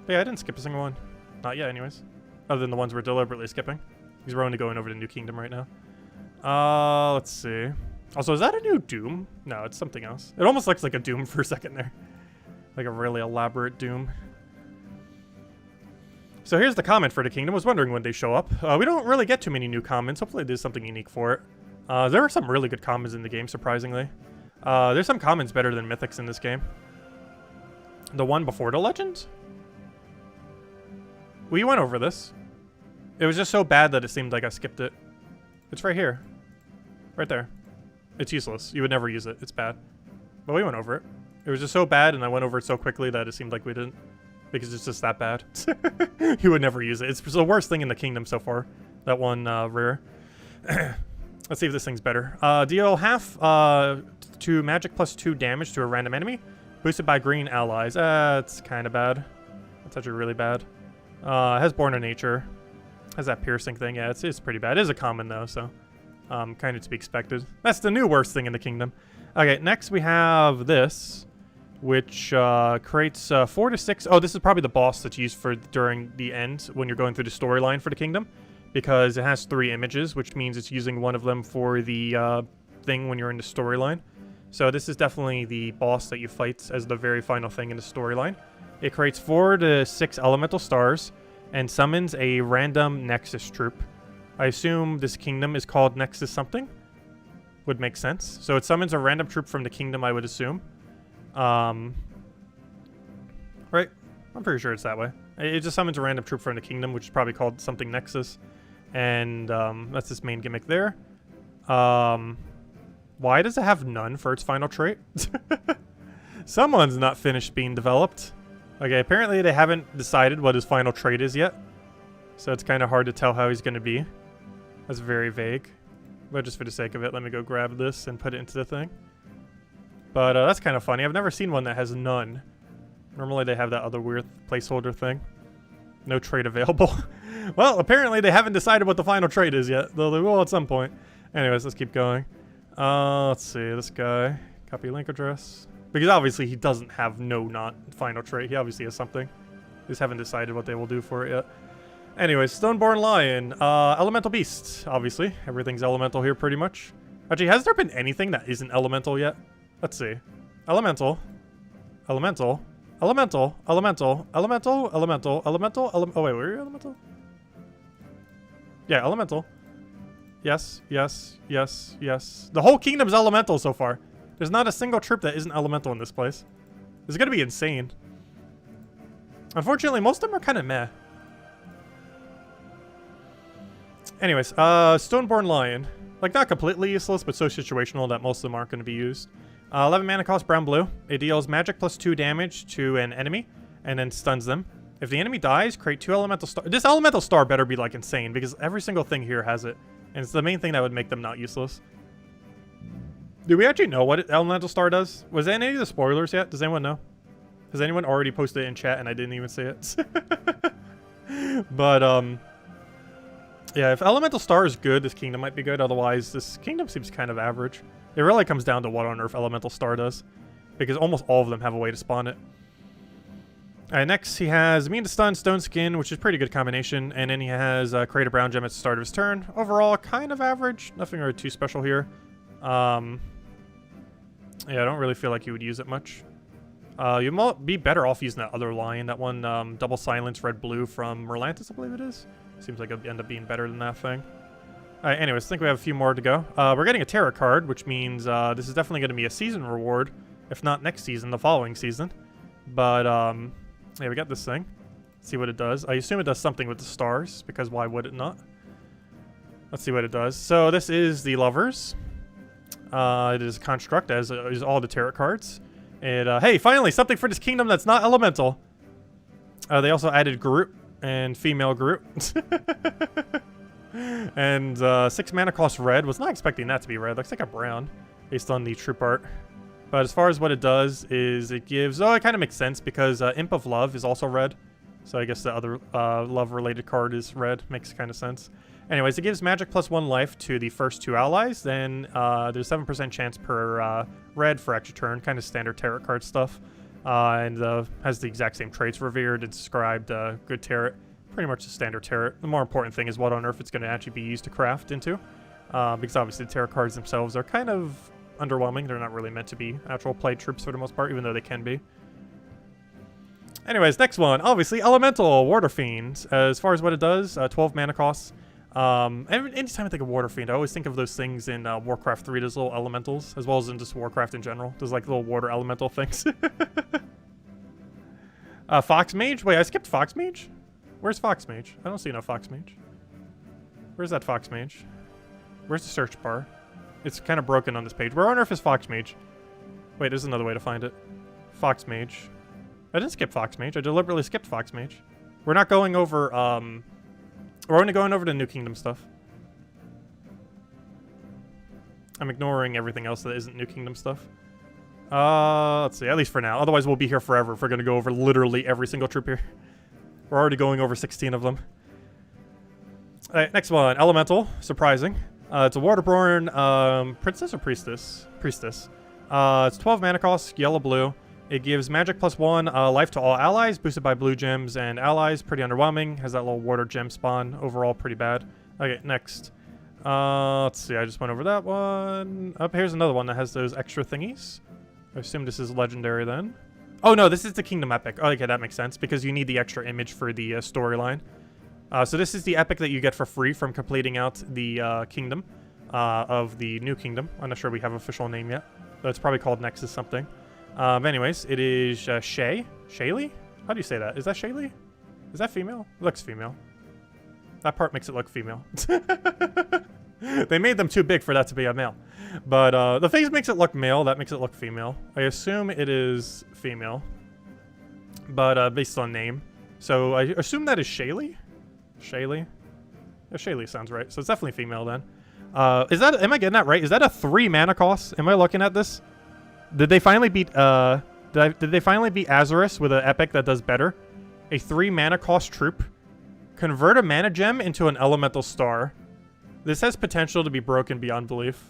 But yeah, I didn't skip a single one. Not yet, anyways. Other than the ones we're deliberately skipping. Because we're only going over to New Kingdom right now. Let's see. Also, is that a new Doom? No, it's something else. It almost looks like a Doom for a second there. Like a really elaborate Doom. So here's the comment for the Kingdom. I was wondering when they show up. We don't really get too many new comments. Hopefully there's something unique for it. There are some really good comments in the game, surprisingly. There's some comments better than Mythics in this game. The one before the Legends? We went over this. It was just so bad that it seemed like I skipped it. It's right here. Right there. It's useless. You would never use it. It's bad. But we went over it. It was just so bad, and I went over it so quickly that it seemed like we didn't. Because it's just that bad. You would never use it. It's the worst thing in the kingdom so far. That one rare. Let's see if this thing's better. Deal half to magic plus 2 damage to a random enemy. Boosted by green allies. It's kind of bad. That's actually really bad. Has Born of Nature. Has that piercing thing. Yeah, it's pretty bad. It is a common though, so kind of to be expected. That's the new worst thing in the kingdom. Okay, next we have this, which creates 4 to 6. Oh, this is probably the boss that's used for during the end when you're going through the storyline for the kingdom, because it has 3 images, which means it's using one of them for the thing when you're in the storyline. So this is definitely the boss that you fight as the very final thing in the storyline. It creates 4 to 6 elemental stars and summons a random Nexus troop. I assume this kingdom is called Nexus something. Would make sense. So it summons a random troop from the kingdom, I would assume. Right? I'm pretty sure it's that way. It just summons a random troop from the kingdom, which is probably called something Nexus. And that's its main gimmick there. Why does it have none for its final trait? Someone's not finished being developed. Okay, apparently they haven't decided what his final trait is yet. So it's kind of hard to tell how he's going to be. That's very vague. But just for the sake of it, let me go grab this and put it into the thing. But that's kind of funny. I've never seen one that has none. Normally they have that other weird placeholder thing. No trait available. Well, apparently they haven't decided what the final trait is yet. Though they will at some point. Anyways, let's keep going. Let's see. This guy. Copy link address. Because obviously he doesn't have not final trait. He obviously has something. They just haven't decided what they will do for it yet. Anyways, Stoneborn Lion. Elemental Beast, obviously. Everything's elemental here pretty much. Actually, has there been anything that isn't elemental yet? Let's see. Elemental. Elemental. Elemental. Elemental. Elemental. Elemental. Elemental. Oh, wait, were you elemental? Yeah, elemental. Yes, yes, yes, yes. The whole kingdom's elemental so far. There's not a single troop that isn't elemental in this place. It's gonna be insane. Unfortunately, most of them are kind of meh. Anyways, Stoneborn Lion. Like, not completely useless, but so situational that most of them aren't going to be used. 11 mana cost, brown blue. It deals magic plus 2 damage to an enemy, and then stuns them. If the enemy dies, create 2 elemental star. This elemental star better be, like, insane, because every single thing here has it. And it's the main thing that would make them not useless. Do we actually know what elemental star does? Was there any of the spoilers yet? Does anyone know? Has anyone already posted it in chat and I didn't even see it? But, yeah, if elemental star is good, this kingdom might be good. Otherwise, this kingdom seems kind of average. It really comes down to what on earth elemental star does, because almost all of them have a way to spawn it. Alright, next he has immune to stun, stone skin, which is a pretty good combination, and then he has create a brown gem at the start of his turn. Overall, kind of average. Nothing really too special here. Yeah, I don't really feel like you would use it much. You might be better off using that other lion, that one double silence red blue from Merlantis, I believe it is. Seems like it'll end up being better than that thing. Alright, anyways, I think we have a few more to go. We're getting a tarot card, which means this is definitely going to be a season reward. If not next season, the following season. But, yeah, we got this thing. Let's see what it does. I assume it does something with the stars, because why would it not? Let's see what it does. So this is the Lovers. It is a construct, as is all the tarot cards. And, hey, finally, something for this kingdom that's not elemental. They also added Groot and female Groot. And 6 mana cost red. Was not expecting that to be red. Looks like a brown based on the troop art. But as far as what it does is it gives... Oh, it kind of makes sense because Imp of Love is also red. So I guess the other love-related card is red. Makes kind of sense. Anyways, it gives magic plus 1 life to the first 2 allies. Then there's 7% chance per red for extra turn. Kind of standard tarot card stuff. And has the exact same traits. Revered and Described, good tarot. Pretty much the standard tarot. The more important thing is what on earth it's going to actually be used to craft into. Because obviously the tarot cards themselves are kind of underwhelming. They're not really meant to be actual play troops for the most part, even though they can be. Anyways, next one. Obviously, Elemental Water Fiend. As far as what it does, 12 mana costs. Anytime I think of Water Fiend, I always think of those things in Warcraft 3, those little elementals, as well as in just Warcraft in general. Those like little water elemental things. Fox Mage? Wait, I skipped Fox Mage? Where's Fox Mage? I don't see no Fox Mage. Where's that Fox Mage? Where's the search bar? It's kind of broken on this page. Where on earth is Fox Mage? Wait, there's another way to find it. Fox Mage. I didn't skip Fox Mage. I deliberately skipped Fox Mage. We're not going over, we're only going over the New Kingdom stuff. I'm ignoring everything else that isn't New Kingdom stuff. Let's see, at least for now. Otherwise, we'll be here forever if we're going to go over literally every single troop here. We're already going over 16 of them. Alright, next one. Elemental. Surprising. It's a Waterborn, Princess or Priestess? Priestess. It's 12 mana cost, yellow-blue. It gives magic +1, life to all allies, boosted by blue gems and allies. Pretty underwhelming. Has that little water gem spawn. Overall, pretty bad. Okay, next. Let's see, I just went over that one. Up here's another one that has those extra thingies. I assume this is legendary then. Oh no, this is the Kingdom Epic. Oh, okay, that makes sense because you need the extra image for the storyline. So this is the epic that you get for free from completing out the kingdom of the New Kingdom. I'm not sure we have an official name yet. But it's probably called Nexus something. Anyways, it is Shay? Shaylee? How do you say that? Is that Shaylee? Is that female? It looks female. That part makes it look female. They made them too big for that to be a male. But the face makes it look male. That makes it look female. I assume it is female. But based on name. So I assume that is Shaylee? Shaylee? Yeah, Shaylee sounds right. So it's definitely female then. Is that, am I getting that right? Is that a 3 mana cost? Am I looking at this? Did they finally beat, did they finally beat Azarus with an epic that does better? A 3 mana cost troop. Convert a mana gem into an elemental star. This has potential to be broken beyond belief.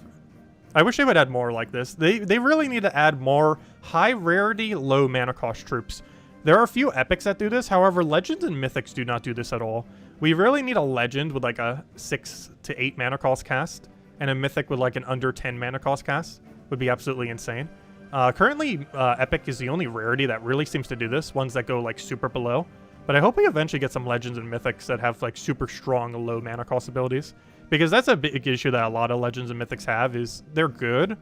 I wish they would add more like this. They really need to add more high rarity, low mana cost troops. There are a few epics that do this, however, legends and mythics do not do this at all. We really need a legend with like a 6 to 8 mana cost cast, and a mythic with like an under 10 mana cost cast. Would be absolutely insane. Currently, epic is the only rarity that really seems to do this, ones that go like super below. But I hope we eventually get some legends and mythics that have like super strong low mana cost abilities. Because that's a big issue that a lot of legends and mythics have, is they're good,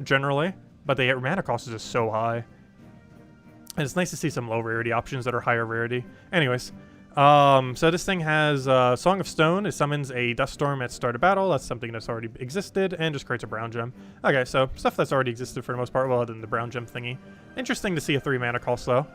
generally, but their mana cost is just so high. And it's nice to see some low rarity options that are higher rarity. Anyways, so this thing has Song of Stone. It summons a Dust Storm at start of battle. That's something that's already existed, and just creates a brown gem. Okay, so stuff that's already existed for the most part, well, other than the brown gem thingy. Interesting to see a 3 mana cost, though.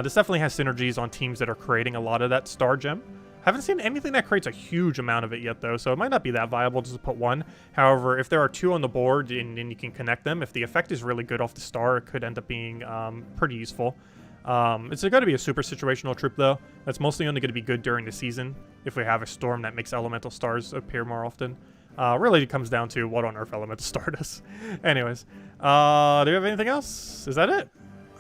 This definitely has synergies on teams that are creating a lot of that star gem. Haven't seen anything that creates a huge amount of it yet, though, so it might not be that viable just to put 1. However, if there are 2 on the board and you can connect them, if the effect is really good off the star, it could end up being pretty useful. It's going to be a super situational troop, though. That's mostly only going to be good during the season if we have a storm that makes elemental stars appear more often. Really, it comes down to what on earth elemental star does. Anyways, do we have anything else? Is that it?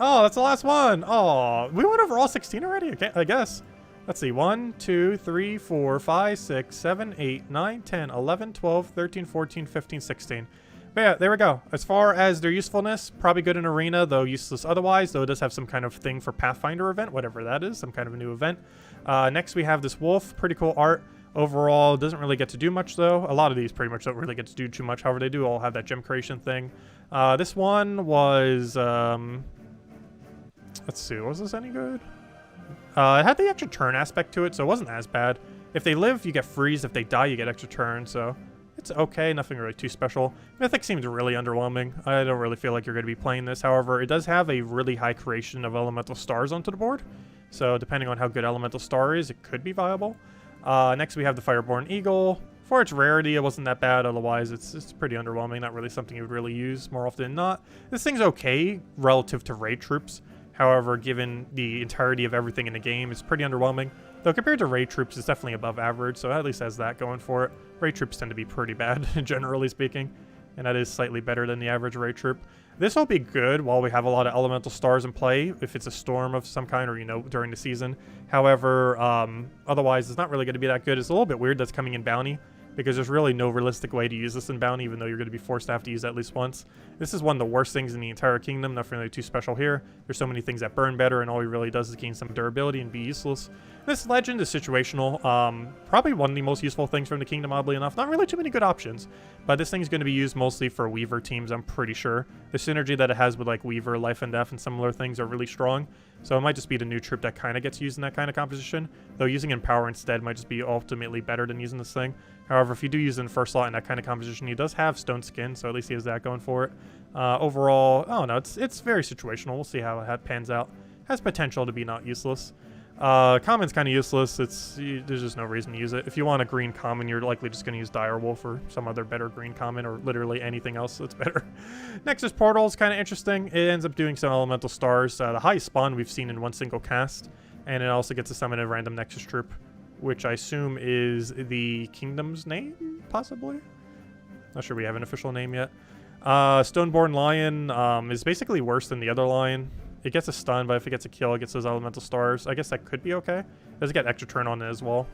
Oh, that's the last one. Oh, we went over all 16 already, I guess. Let's see, 1, 2, 3, 4, 5, 6, 7, 8, 9, 10, 11, 12, 13, 14, 15, 16. But yeah, there we go. As far as their usefulness, probably good in Arena, though useless otherwise, though it does have some kind of thing for Pathfinder event, whatever that is, some kind of a new event. Next we have this wolf, pretty cool art. Overall, doesn't really get to do much, though. A lot of these pretty much don't really get to do too much, however, they do all have that gem creation thing. This one was, let's see, was this any good? It had the extra turn aspect to it, so it wasn't as bad. If they live, you get freeze. If they die, you get extra turn, so it's okay. Nothing really too special. Mythic seems really underwhelming. I don't really feel like you're going to be playing this. However, it does have a really high creation of elemental stars onto the board. So depending on how good elemental star is, it could be viable. Next, we have the Fireborn Eagle. For its rarity, it wasn't that bad. Otherwise, it's pretty underwhelming. Not really something you would really use more often than not. This thing's okay relative to raid troops. However, given the entirety of everything in the game, it's pretty underwhelming. Though compared to raid troops, it's definitely above average, so it at least has that going for it. Raid troops tend to be pretty bad, generally speaking, and that is slightly better than the average raid troop. This will be good while we have a lot of elemental stars in play, if it's a storm of some kind or, you know, during the season. However, otherwise, it's not really going to be that good. It's a little bit weird that's coming in bounty, because there's really no realistic way to use this in bounty, even though you're going to be forced to have to use it at least once. This is one of the worst things in the entire kingdom. Nothing really too special here. There's so many things that burn better, and all he really does is gain some durability and be useless. This legend is situational. Probably one of the most useful things from the kingdom, oddly enough. Not really too many good options, but this thing's going to be used mostly for Weaver teams, I'm pretty sure. The synergy that it has with like Weaver, Life and Death, and similar things are really strong. So it might just be the new troop that kind of gets used in that kind of composition. Though using Empower instead might just be ultimately better than using this thing. However, if you do use it in first slot in that kind of composition, he does have Stone Skin, so at least he has that going for it. Overall, oh no, it's very situational. We'll see how it pans out. Has potential to be not useless. Common's kind of useless. There's just no reason to use it. If you want a green common, you're likely just going to use Direwolf or some other better green common, or literally anything else that's better. Nexus Portal is kind of interesting. It ends up doing some elemental stars. The highest spawn we've seen in one single cast, and it also gets to summon a random Nexus troop, which I assume is the Kingdom's name, possibly? Not sure we have an official name yet. Stoneborn Lion is basically worse than the other lion. It gets a stun, but if it gets a kill, it gets those elemental stars. I guess that could be okay. It does get extra turn on it as well.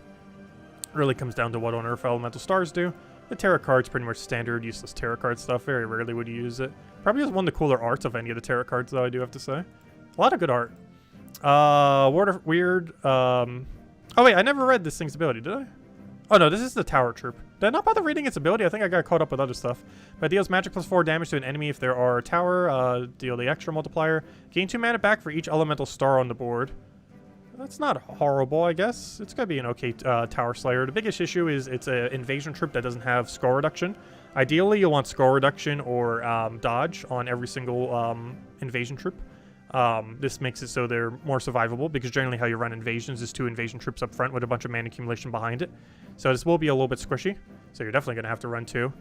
Really comes down to what on earth elemental stars do. The tarot card's pretty much standard, useless tarot card stuff. Very rarely would you use it. Probably has one of the cooler arts of any of the tarot cards, though, I do have to say. A lot of good art. Weird. Oh, wait, I never read this thing's ability, did I? Oh, no, this is the Tower Troop. Did I not bother reading its ability? I think I got caught up with other stuff. But it deals magic +4 damage to an enemy if there are a tower. Deal the extra multiplier. Gain 2 mana back for each elemental star on the board. That's not horrible, I guess. It's going to be an okay Tower Slayer. The biggest issue is it's an invasion troop that doesn't have skull reduction. Ideally, you'll want skull reduction or dodge on every single invasion troop. This makes it so they're more survivable, because generally how you run invasions is 2 invasion troops up front with a bunch of mana accumulation behind it. So this will be a little bit squishy, so you're definitely going to have to run 2.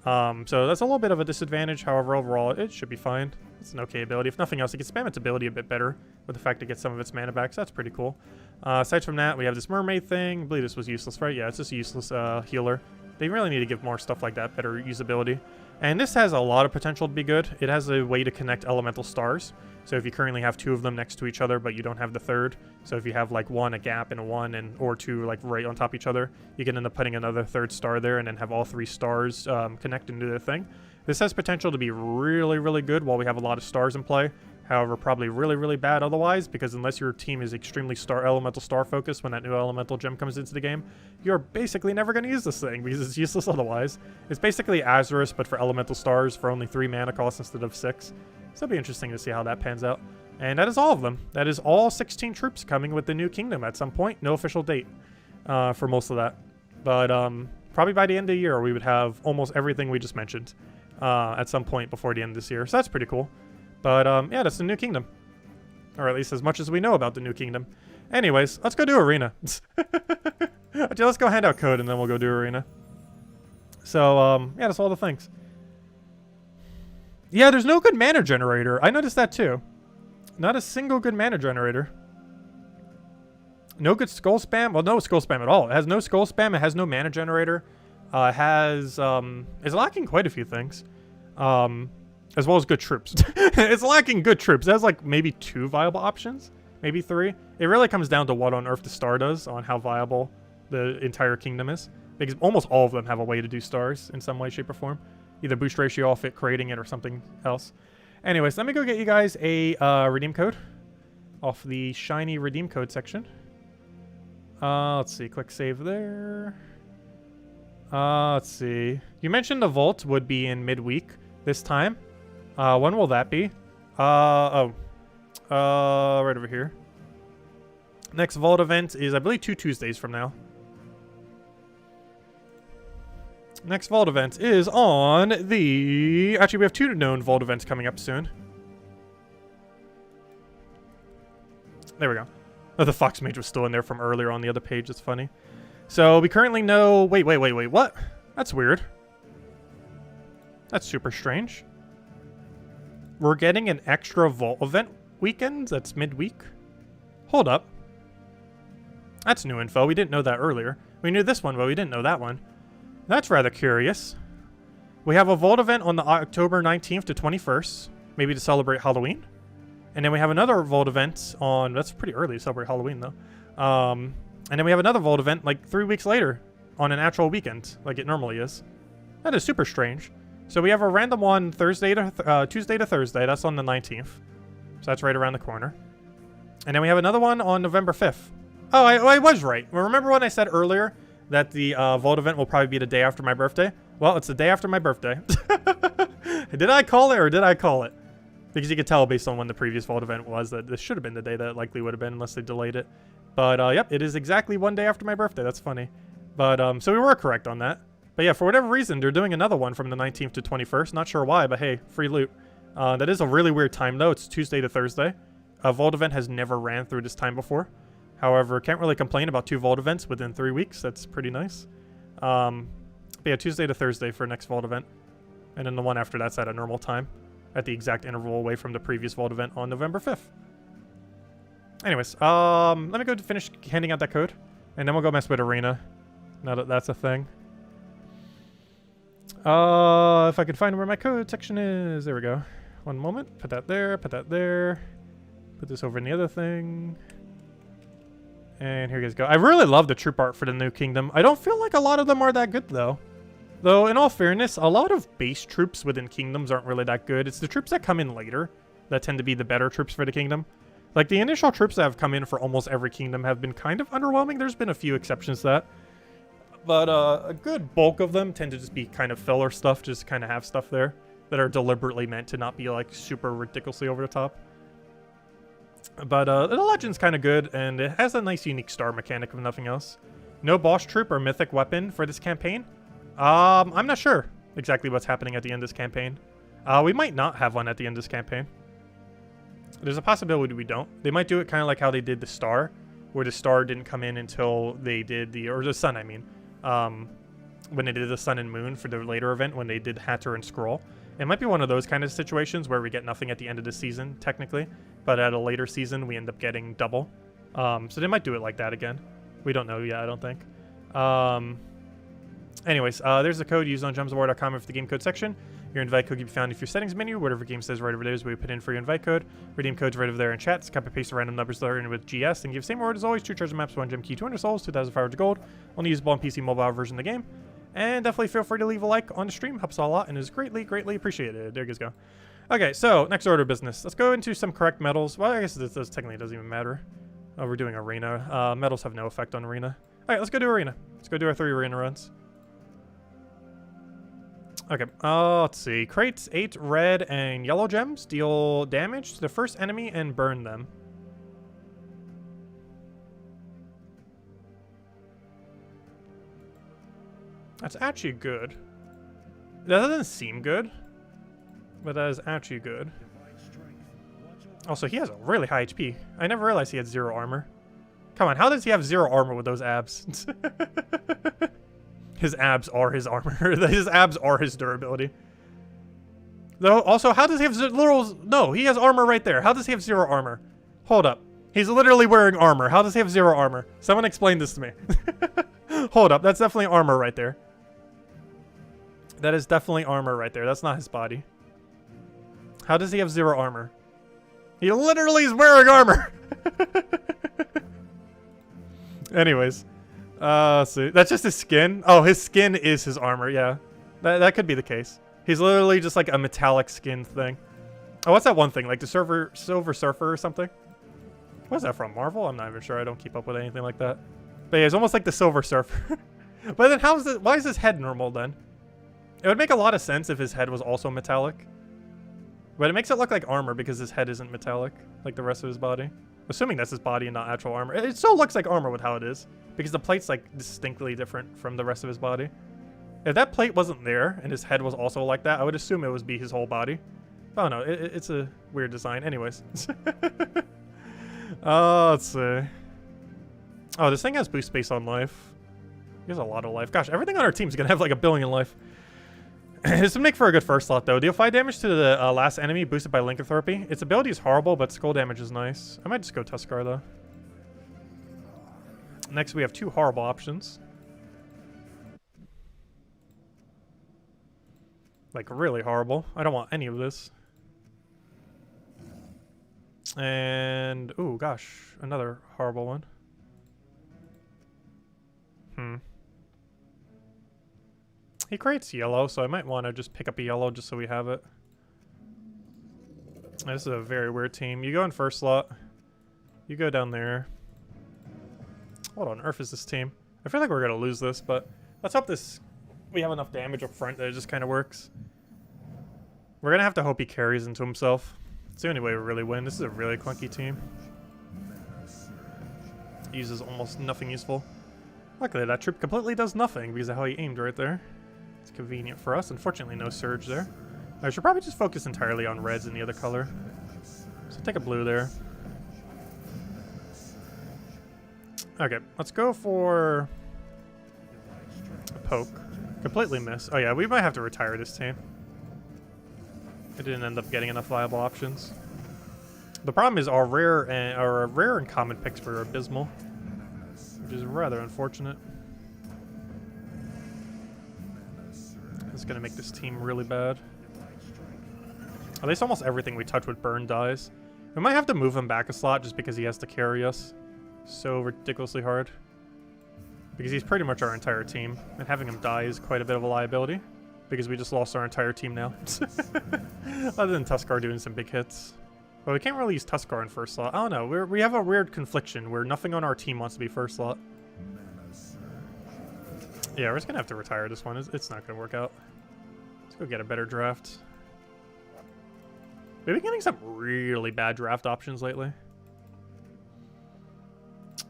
So that's a little bit of a disadvantage. However, overall, it should be fine. It's an okay ability. If nothing else, it can spam its ability a bit better with the fact it gets some of its mana back, so that's pretty cool. Aside from that, we have this mermaid thing. I believe this was useless, right? Yeah, it's just a useless healer. They really need to give more stuff like that better usability. And this has a lot of potential to be good. It has a way to connect elemental stars. So if you currently have 2 of them next to each other, but you don't have the third, so if you have like one, a gap, and a 1, or 2 like right on top of each other, you can end up putting another 3rd star there and then have all 3 stars connect into the thing. This has potential to be really, really good while we have a lot of stars in play. However, probably really, really bad otherwise, because unless your team is extremely elemental star focused when that new elemental gem comes into the game, you're basically never going to use this thing because it's useless otherwise. It's basically Azurus, but for elemental stars for only 3 mana cost instead of 6. So it'll be interesting to see how that pans out. And that is all of them. That is all 16 troops coming with the new kingdom at some point. No official date for most of that. But probably by the end of the year, we would have almost everything we just mentioned at some point before the end of this year. So that's pretty cool. But yeah, that's the new kingdom. Or at least as much as we know about the new kingdom. Anyways, let's go do arena. Let's go hand out code and then we'll go do arena. So yeah, that's all the things. Yeah, there's no good mana generator. I noticed that too. Not a single good mana generator. No good skull spam. Well, no skull spam at all. It has no skull spam. It has no mana generator. It's lacking quite a few things. As well as good troops. It's lacking good troops. It has like maybe 2 viable options. Maybe 3. It really comes down to what on earth the star does on how viable the entire kingdom is. Because almost all of them have a way to do stars in some way, shape, or form. Either boost ratio off it, creating it, or something else. Anyways, let me go get you guys a redeem code off the shiny redeem code section. Let's see. Click save there. Let's see. You mentioned the vault would be in midweek this time. When will that be? Right over here. Next vault event is, I believe, 2 Tuesdays from now. Next vault event is on the... Actually, we have 2 known vault events coming up soon. There we go. Oh, the Fox Mage was still in there from earlier on the other page. That's funny. So we currently know... Wait. What? That's weird. That's super strange. We're getting an extra vault event weekend that's midweek. Hold up. That's new info. We didn't know that earlier. We knew this one, but we didn't know that one. That's rather curious. We have a vault event on the October 19th to 21st, maybe to celebrate Halloween. And then we have another vault event on... That's pretty early to celebrate Halloween, though. And then we have another vault event like 3 weeks later on an actual weekend, like it normally is. That is super strange. So we have a random one Tuesday to Thursday. That's on the 19th. So that's right around the corner. And then we have another one on November 5th. Oh, I was right. Remember when I said earlier that the vault event will probably be the day after my birthday? Well, it's the day after my birthday. Did I call it or did I call it? Because you could tell based on when the previous Vault event was that this should have been the day that it likely would have been unless they delayed it. But yep, it is exactly one day after my birthday. That's funny. But so we were correct on that. But yeah, for whatever reason, they're doing another one from the 19th to 21st. Not sure why, but hey, free loot. That is a really weird time though. It's Tuesday to Thursday. A Vault event has never ran through this time before. However, can't really complain about 2 Vault events within 3 weeks. That's pretty nice. But yeah, Tuesday to Thursday for next Vault event. And then the one after that's at a normal time. At the exact interval away from the previous Vault event on November 5th. Anyways, let me go finish handing out that code. And then we'll go mess with Arena. Now that that's a thing. If I can find where my code section is. There we go. One moment. Put that there. Put that there. Put this over in the other thing. And here you guys go. I really love the troop art for the new kingdom. I don't feel like a lot of them are that good, though. Though, in all fairness, a lot of base troops within kingdoms aren't really that good. It's the troops that come in later that tend to be the better troops for the kingdom. Like, the initial troops that have come in for almost every kingdom have been kind of underwhelming. There's been a few exceptions to that. But a good bulk of them tend to just be kind of filler stuff, just kind of have stuff there that are deliberately meant to not be, like, super ridiculously over the top. But the Legend's kind of good, and it has a nice unique star mechanic if nothing else. No boss troop or mythic weapon for this campaign. I'm not sure exactly what's happening at the end of this campaign. We might not have one at the end of this campaign. There's a possibility we don't. They might do it kind of like how they did the star, where the star didn't come in until they did the, or the sun, I mean. When they did the sun and moon for the later event, when they did Hatter and Scroll. It might be one of those kind of situations where we get nothing at the end of the season, technically. But at a later season, we end up getting double. So they might do it like that again. We don't know yet, I don't think. Anyways, there's the code used on gemsofwar.com for the game code section. Your invite code can be found in your settings menu. Whatever game says right over there is where you put in for your invite code. Redeem codes right over there in chat. Just copy paste the random numbers that are in with GS and give same word as always. 2 treasure maps, 1 gem key, 200 souls, 2,500 gold. Only usable on PC mobile version of the game. And definitely feel free to leave a like on the stream. Helps out a lot and is greatly, greatly appreciated. There you guys go. Okay, so next order of business. Let's go into some correct metals. Well, I guess this technically doesn't even matter. Oh, we're doing arena. Metals have no effect on arena. All right, let's go do arena. Let's go do our 3 arena runs. Okay, let's see. Crates 8 red and yellow gems deal damage to the first enemy and burn them. That's actually good. That doesn't seem good, but that is actually good. Also, he has a really high HP. I never realized he had 0 armor. Come on, how does he have 0 armor with those abs? His abs are his armor. His abs are his durability. Though, also, how does he have literal... No, he has armor right there. How does he have 0 armor? Hold up. He's literally wearing armor. How does he have 0 armor? Someone explain this to me. Hold up. That's definitely armor right there. That is definitely armor right there. That's not his body. How does he have 0 armor? He literally is wearing armor. Anyways. Let's see. That's just his skin. Oh, his skin is his armor. Yeah. That could be the case. He's literally just like a metallic skin thing. Oh, what's that one thing? Like the Silver Surfer or something? What's that from? Marvel? I'm not even sure. I don't keep up with anything like that. But yeah, it's almost like the Silver Surfer. But then why is his head normal then? It would make a lot of sense if his head was also metallic. But it makes it look like armor because his head isn't metallic, like the rest of his body. Assuming that's his body and not actual armor. It still looks like armor with how it is. Because the plate's like distinctly different from the rest of his body. If that plate wasn't there and his head was also like that, I would assume it would be his whole body. Oh no, it's a weird design. Anyways. Let's see. Oh, this thing has boost space on life. He has a lot of life. Gosh, everything on our team is going to have like 1 billion life. This would make for a good first slot, though. Deal 5 damage to the last enemy, boosted by lycanthropy. Its ability is horrible, but skull damage is nice. I might just go Tuskar, though. Next, we have 2 horrible options. Like, really horrible. I don't want any of this. And... ooh, gosh. Another horrible one. He creates yellow, so I might want to just pick up a yellow just so we have it. This is a very weird team. You go in first slot. You go down there. What on earth is this team? I feel like we're going to lose this, but let's hope we have enough damage up front that it just kind of works. We're going to have to hope he carries into himself. It's the only way we really win. This is a really clunky team. Uses almost nothing useful. Luckily, that troop completely does nothing because of how he aimed right there. It's convenient for us. Unfortunately, no surge there. I should probably just focus entirely on reds and the other color. So take a blue there. Okay, let's go for a poke. Completely miss. Oh yeah, we might have to retire this team. It didn't end up getting enough viable options. The problem is our rare and common picks were abysmal, which is rather unfortunate. It's gonna make this team really bad. At least almost everything we touch with burn dies. We might have to move him back a slot just because he has to carry us so ridiculously hard. Because he's pretty much our entire team, and having him die is quite a bit of a liability. Because we just lost our entire team now. Other than Tuskar doing some big hits. Well, we can't really use Tuskar in first slot. I don't know. We have a weird confliction where nothing on our team wants to be first slot. Yeah, we're just gonna have to retire this one. It's not gonna work out. Let's go get a better draft. We've been getting some really bad draft options lately.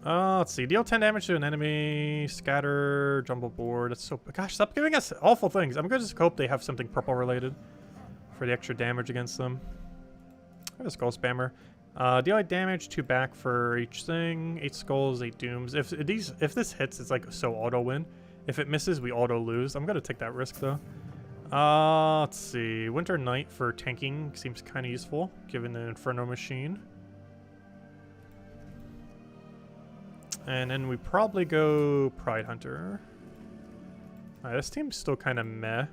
Let's see. Deal 10 damage to an enemy. Scatter. Jumble board. That's so... Gosh, stop giving us awful things. I'm gonna just hope they have something purple related for the extra damage against them. I have a skull spammer. Deal 8 damage, 2 back for each thing. 8 skulls, 8 dooms. If this hits, it's like so auto win. If it misses, we auto lose. I'm gonna take that risk though. Let's see. Winter Knight for tanking seems kind of useful, given the Inferno Machine. And then we probably go Pride Hunter. Alright, this team's still kind of meh,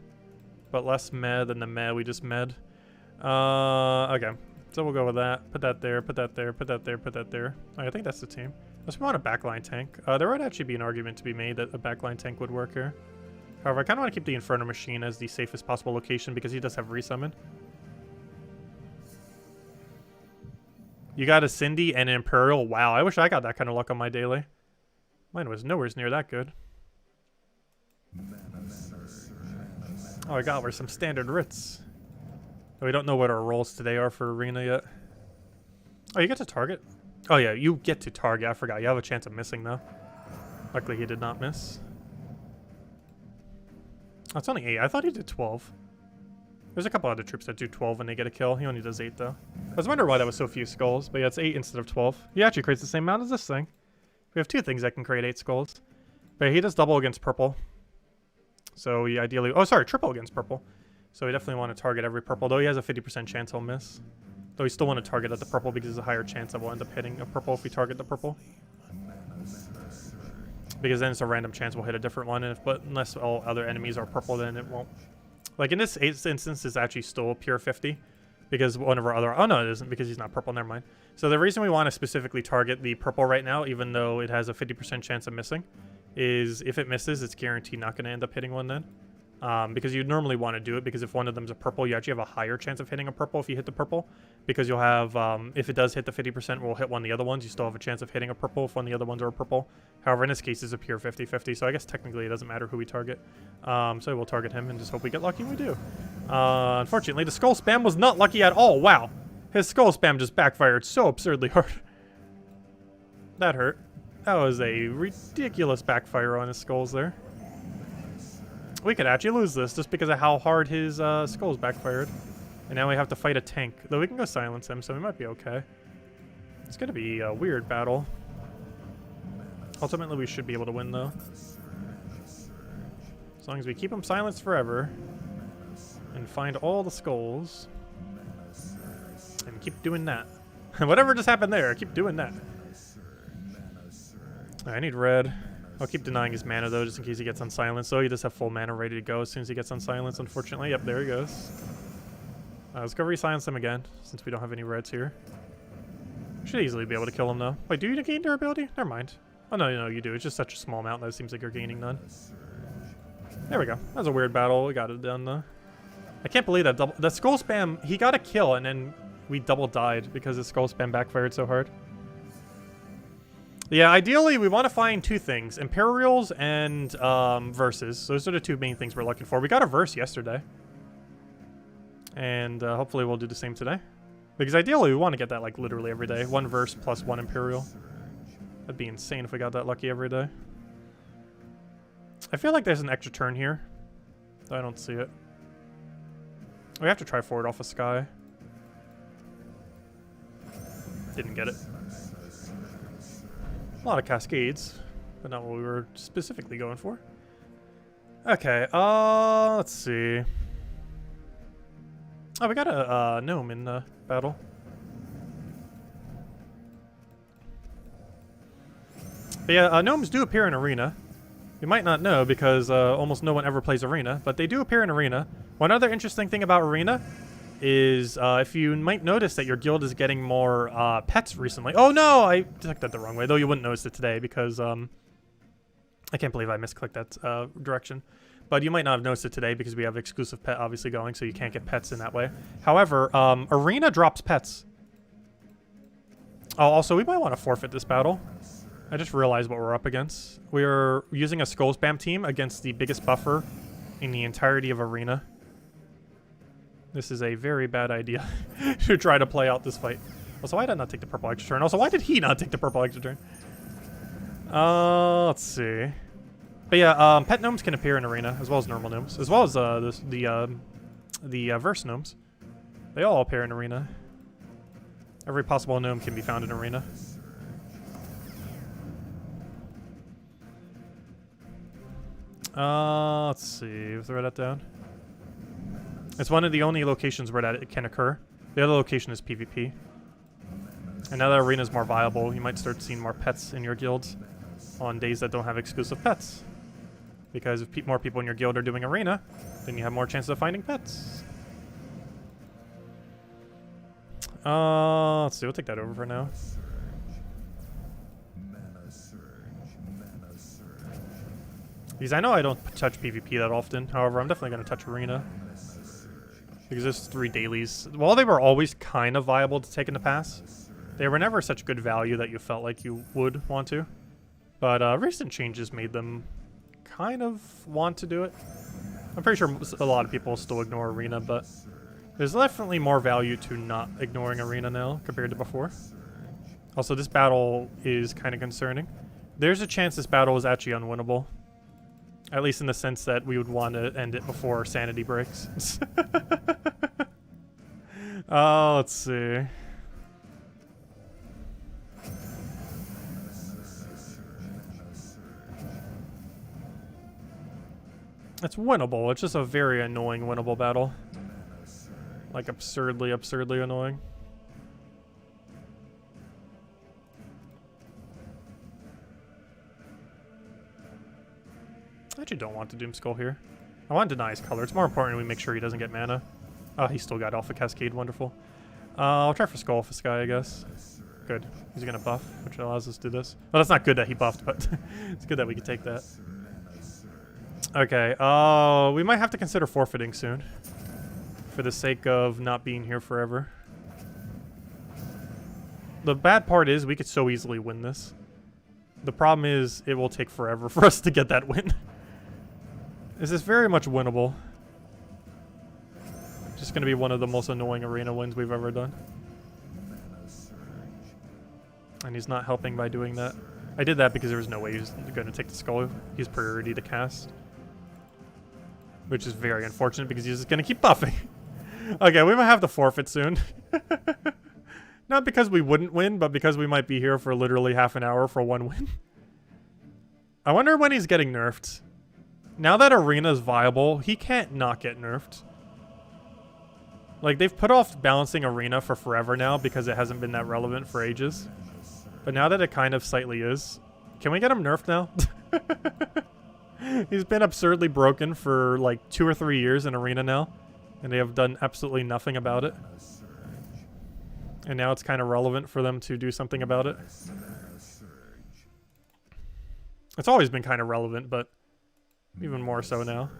but less meh than the meh we just med. Okay. So we'll go with that. Put that there, put that there, put that there, put that there. Right, I think that's the team. Unless we want a backline tank. There would actually be an argument to be made that a backline tank would work here. However, I kind of want to keep the Inferno Machine as the safest possible location because he does have resummon. You got a Cindy and an Imperial? Wow, I wish I got that kind of luck on my daily. Mine was nowhere near that good. All I got were some standard writs. We don't know what our rolls today are for arena yet. Oh, you get to target? Oh yeah, you get to target. I forgot. You have a chance of missing though. Luckily he did not miss. Oh, it's only 8. I thought he did 12. There's a couple other troops that do 12 when they get a kill. He only does 8 though. I was wondering why that was so few skulls, but yeah, it's 8 instead of 12. He actually creates the same amount as this thing. We have 2 things that can create 8 skulls. But he does double against purple. So we ideally... Oh, sorry, triple against purple. So we definitely want to target every purple, though he has a 50% chance he'll miss. Though we still want to target at the purple because there's a higher chance that we'll end up hitting a purple if we target the purple. Because then it's a random chance we'll hit a different one, but unless all other enemies are purple, then it won't. Like in this instance, it's actually still pure 50. Because one of our other... Oh no, it isn't because he's not purple, never mind. So the reason we want to specifically target the purple right now, even though it has a 50% chance of missing, is if it misses, it's guaranteed not going to end up hitting one then. Because you normally want to do it because if one of them's a purple, you actually have a higher chance of hitting a purple if you hit the purple. Because you'll have, if it does hit the 50%, we'll hit one of the other ones. You still have a chance of hitting a purple if one of the other ones are a purple. However, in this case, it's a pure 50-50, so I guess technically it doesn't matter who we target. So we'll target him and just hope we get lucky, and we do. Unfortunately, the skull spam was not lucky at all. Wow. His skull spam just backfired so absurdly hard. That hurt. That was a ridiculous backfire on his skulls there. We could actually lose this just because of how hard his skulls backfired. And now we have to fight a tank. Though we can go silence him, so we might be okay. It's going to be a weird battle. Ultimately, we should be able to win, though. As long as we keep him silenced forever. And find all the skulls. And keep doing that. Whatever just happened there, keep doing that. I need red. I'll keep denying his mana, though, just in case he gets unsilenced. So he does have full mana ready to go as soon as he gets unsilenced, unfortunately. Yep, there he goes. Let's go re-silence him again, since we don't have any reds here. Should easily be able to kill him, though. Wait, do you gain durability? Never mind. Oh, no, you do. It's just such a small amount that it seems like you're gaining none. There we go. That was a weird battle. We got it done, though. I can't believe that double... The skull spam, he got a kill, and then we double died because his skull spam backfired so hard. Yeah, ideally, we want to find 2 things. Imperials and verses. Those are the 2 main things we're looking for. We got a verse yesterday. And hopefully we'll do the same today. Because ideally, we want to get that, like, literally every day. 1 verse plus 1 Imperial. That'd be insane if we got that lucky every day. I feel like there's an extra turn here. Though I don't see it. We have to try forward off a Sky. Didn't get it. A lot of Cascades, but not what we were specifically going for. Okay, let's see. Oh, we got a gnome in the battle. But yeah, gnomes do appear in Arena. You might not know because almost no one ever plays Arena, but they do appear in Arena. One other interesting thing about Arena is if you might notice that your guild is getting more pets recently. Oh no, I took that the wrong way, though you wouldn't notice it today because I can't believe I misclicked that direction. But you might not have noticed it today because we have exclusive pet obviously going, so you can't get pets in that way. However, Arena drops pets. Oh, also, we might want to forfeit this battle. I just realized what we're up against. We're using a Skull Spam team against the biggest buffer in the entirety of Arena. This is a very bad idea to try to play out this fight. Also, why did I not take the purple extra turn? Also, why did he not take the purple extra turn? Let's see. But yeah, pet gnomes can appear in Arena, as well as normal gnomes, as well as the verse gnomes. They all appear in Arena. Every possible gnome can be found in Arena. Let's see. Throw that down. It's one of the only locations where that it can occur. The other location is PvP. And now that Arena is more viable, you might start seeing more pets in your guilds on days that don't have exclusive pets. Because if more people in your guild are doing Arena, then you have more chances of finding pets. Let's see. We'll take that over for now. Because I know I don't touch PvP that often. However, I'm definitely going to touch Arena. Because there's 3 dailies. While they were always kind of viable to take in the past, they were never such good value that you felt like you would want to. But recent changes made them kind of want to do it. I'm pretty sure a lot of people still ignore Arena, but there's definitely more value to not ignoring Arena now compared to before. Also, this battle is kind of concerning. There's a chance this battle is actually unwinnable. At least in the sense that we would want to end it before sanity breaks. Let's see. It's winnable. It's just a very annoying winnable battle. Like absurdly annoying. I actually don't want to Doom Skull here. I want to deny his color. It's more important we make sure he doesn't get mana. Oh, he still got Alpha Cascade. Wonderful. I'll try for Skull for Sky, I guess. Good. He's going to buff, which allows us to do this. Well, that's not good that he buffed, but it's good that we can take that. Okay. We might have to consider forfeiting soon. For the sake of not being here forever. The bad part is we could so easily win this. The problem is it will take forever for us to get that win. This is very much winnable. Just going to be one of the most annoying Arena wins we've ever done. And he's not helping by doing that. I did that because there was no way he was going to take the Skull. He's priority to cast. Which is very unfortunate because he's just going to keep buffing. Okay, we might have to forfeit soon. Not because we wouldn't win, but because we might be here for literally half an hour for 1 win. I wonder when he's getting nerfed. Now that Arena is viable, he can't not get nerfed. Like, they've put off balancing Arena for forever now because it hasn't been that relevant for ages. But now that it kind of slightly is, can we get him nerfed now? He's been absurdly broken for like 2 or 3 years in Arena now. And they have done absolutely nothing about it. And now it's kind of relevant for them to do something about it. It's always been kind of relevant, but even more so now.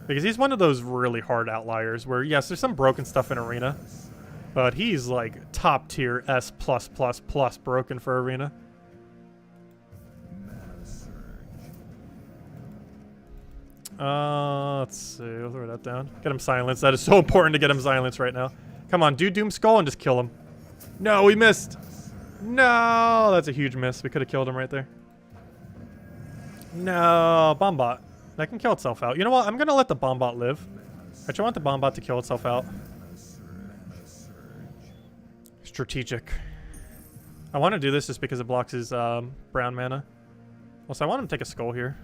Because he's one of those really hard outliers where, yes, there's some broken stuff in Arena. But he's like top tier S+++ broken for Arena. Let's see. We'll throw that down. Get him silenced. That is so important to get him silenced right now. Come on, do Doom Skull and just kill him. No, we missed. No, that's a huge miss. We could have killed him right there. No, Bombot. That can kill itself out. You know what? I'm going to let the Bombot live. I actually want the Bombot to kill itself out. Strategic. I want to do this just because it blocks his brown mana. Also, I want him to take a skull here.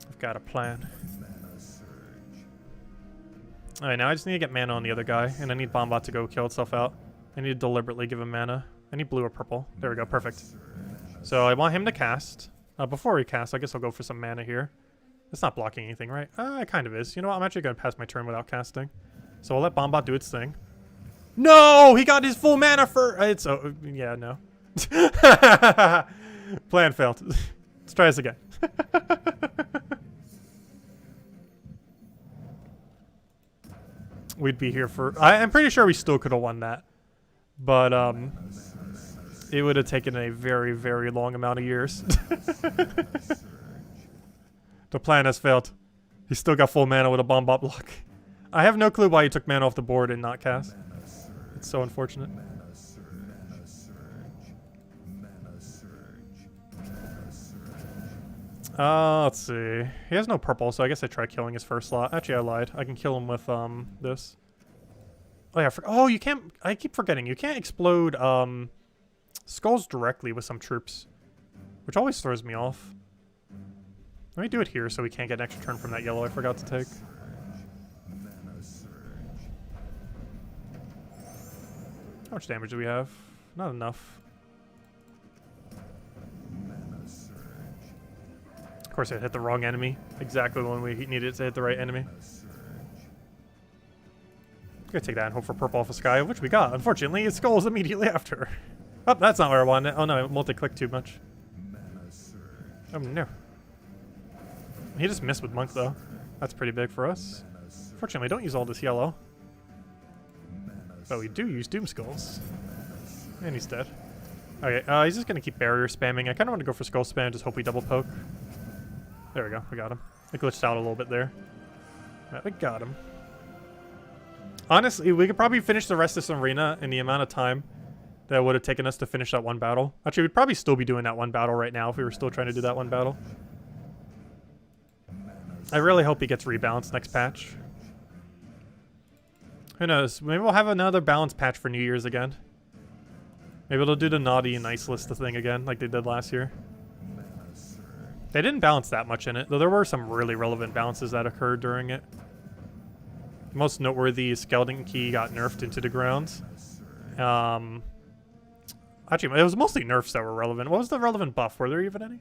I've got a plan. Alright, now I just need to get mana on the other guy, and I need Bombot to go kill itself out. I need to deliberately give him mana. I need blue or purple. There we go, perfect. So I want him to cast. Before he casts, I guess I'll go for some mana here. It's not blocking anything, right? It kind of is. You know what? I'm actually going to pass my turn without casting. So I'll let Bombot do its thing. No! He got his full mana for... It's... Oh, yeah, no. Plan failed. Let's try this again. We'd be here for... I'm pretty sure we still could have won that. But, it would have taken a very, very long amount of years. The plan has failed. He still got full mana with a Bombot block. I have no clue why he took mana off the board and not cast. It's so unfortunate. Let's see. He has no purple, so I guess I try killing his first slot. Actually, I lied. I can kill him with, this. Oh, yeah. Oh, you can't... I keep forgetting. You can't explode, skulls directly with some troops, which always throws me off. Let me do it here so we can't get an extra turn from that yellow I forgot to take. How much damage do we have? Not enough. Of course, I hit the wrong enemy. Exactly when we needed to hit the right enemy. I'm gonna take that and hope for purple off the sky, which we got. Unfortunately, it skulls immediately after. Oh, that's not where I wanted it. Oh no, I multi-clicked too much. Oh no. He just missed with Monk though. That's pretty big for us. Fortunately, don't use all this yellow. But we do use Doom Skulls. And he's dead. Okay, he's just gonna keep barrier spamming. I kinda want to go for skull spam, just hope we double poke. There we go, we got him. I glitched out a little bit there. Right, we got him. Honestly, we could probably finish the rest of this arena in the amount of time that would have taken us to finish that one battle. Actually, we'd probably still be doing that one battle right now if we were still trying to do that one battle. I really hope he gets rebalanced next patch. Who knows? Maybe we'll have another balance patch for New Year's again. Maybe they'll do the naughty and nice list of thing again, like they did last year. They didn't balance that much in it, though there were some really relevant balances that occurred during it. Most noteworthy is Skeleton Key got nerfed into the ground. Actually, it was mostly nerfs that were relevant. What was the relevant buff? Were there even any?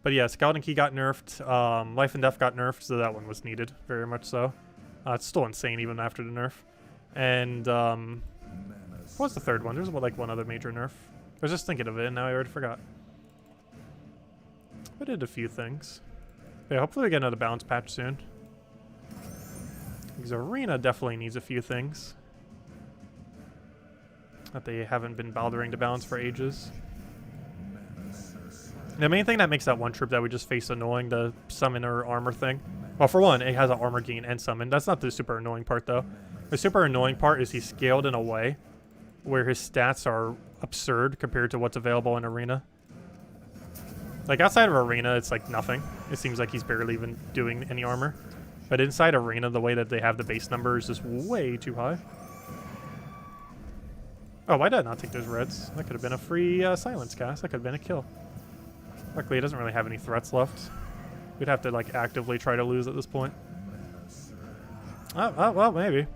But yeah, Skeleton Key got nerfed. Life and Death got nerfed, so that one was needed, very much so. It's still insane even after the nerf. And, what was the third one? There was like one other major nerf. I was just thinking of it, and now I already forgot. I did a few things. Yeah, hopefully we get another balance patch soon. Because Arena definitely needs a few things that they haven't been bothering to balance for ages. The main thing that makes that one troop that we just faced annoying, the summoner armor thing. Well, for one, it has an armor gain and summon. That's not the super annoying part, though. The super annoying part is he's scaled in a way where his stats are absurd compared to what's available in Arena. Like, outside of Arena, it's like nothing. It seems like he's barely even doing any armor. But inside Arena, the way that they have the base number is just way too high. Oh, why did I not take those reds? That could have been a free silence cast. That could have been a kill. Luckily, it doesn't really have any threats left. We'd have to, like, actively try to lose at this point. Oh, well, maybe.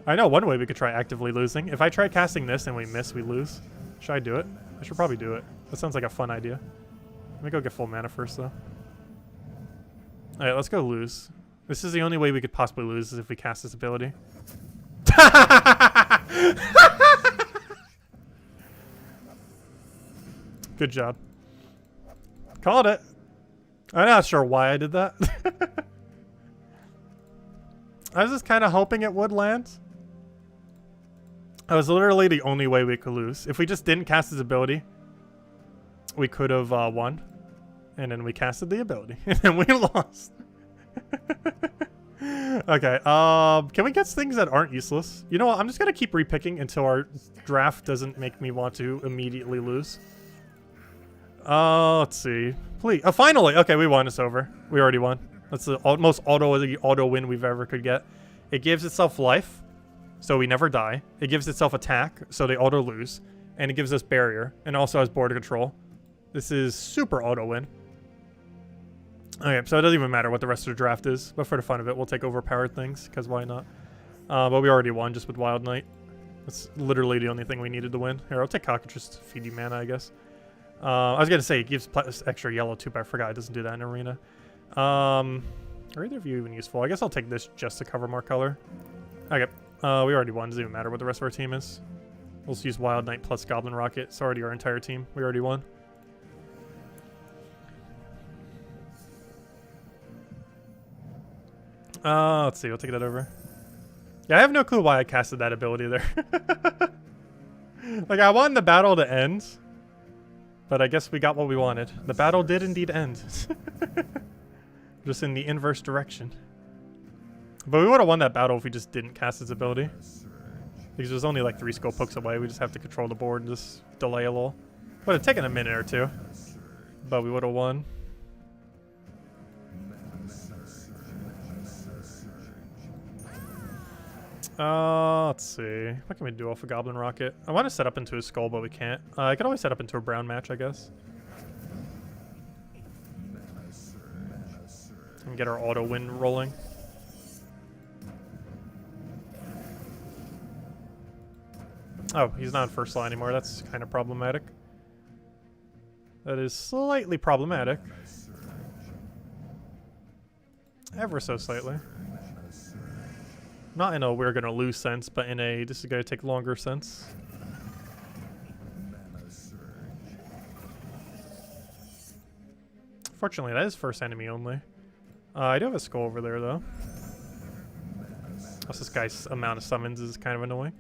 I know one way we could try actively losing. If I try casting this and we miss, we lose. Should I do it? I should probably do it. That sounds like a fun idea. Let me go get full mana first, though. Alright, let's go lose. This is the only way we could possibly lose is if we cast this ability. Good job. Called it. I'm not sure why I did that. I was just kind of hoping it would land. That was literally the only way we could lose. If we just didn't cast his ability, we could have won. And then we casted the ability. And then we lost. Okay, can we get things that aren't useless? You know what, I'm just gonna keep repicking until our draft doesn't make me want to immediately lose. Let's see. Please. Finally! Okay, we won. It's over. We already won. That's the most auto win we've ever could get. It gives itself life, so we never die. It gives itself attack, so they auto lose. And it gives us barrier, and also has border control. This is super auto win. Okay, so it doesn't even matter what the rest of the draft is, but for the fun of it, we'll take overpowered things, because why not? But we already won just with Wild Knight. That's literally the only thing we needed to win. Here, I'll take Kaki just to feed you mana, I guess. I was gonna say it gives extra yellow too, but I forgot it doesn't do that in arena. Are either of you even useful? I guess I'll take this just to cover more color. Okay, we already won. Doesn't even matter what the rest of our team is. We'll just use Wild Knight plus Goblin Rocket. It's already our entire team. We already won. Let's see. We'll take that over. Yeah, I have no clue why I casted that ability there. Like, I wanted the battle to end, but I guess we got what we wanted. The battle did indeed end. Just in the inverse direction. But we would have won that battle if we just didn't cast its ability. Because there's only like 3 skull pokes away. We just have to control the board and just delay a little. Would have taken a minute or two. But we would have won. Let's see. What can we do off a Goblin Rocket? I want to set up into a skull, but we can't. I could always set up into a brown match, I guess. And get our auto win rolling. Oh, he's not in first line anymore. That's kind of problematic. That is slightly problematic. Ever so slightly. Not in a we're gonna lose sense, but in a this is gonna take longer sense. Fortunately, that is first enemy only. I do have a skull over there, though. Also, this guy's amount of summons is kind of annoying.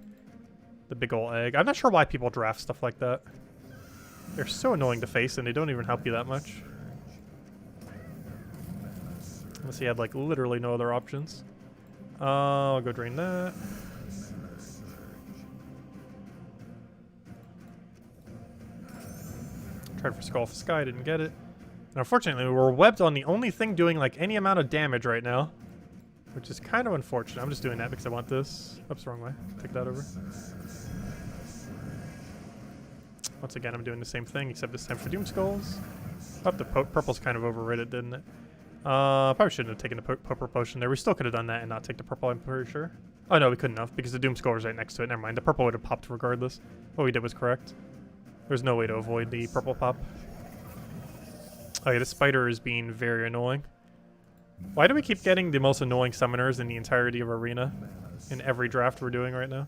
The big ol' egg. I'm not sure why people draft stuff like that. They're so annoying to face, and they don't even help you that much. Unless he had, like, literally no other options. I'll go drain that. Tried for Skull for Sky, didn't get it. And unfortunately, we're webbed on the only thing doing, like, any amount of damage right now. Which is kind of unfortunate. I'm just doing that because I want this. Oops, wrong way. Take that over. Once again, I'm doing the same thing, except this time for Doom Skulls. Oh, the purple's kind of overrated, didn't it? Probably shouldn't have taken the purple potion there. We still could have done that and not take the purple, I'm pretty sure. Oh, no, we couldn't have, because the Doom Skull was right next to it. Never mind. The purple would have popped regardless. What we did was correct. There's no way to avoid the purple pop. Oh, yeah, the spider is being very annoying. Why do we keep getting the most annoying summoners in the entirety of Arena? In every draft we're doing right now?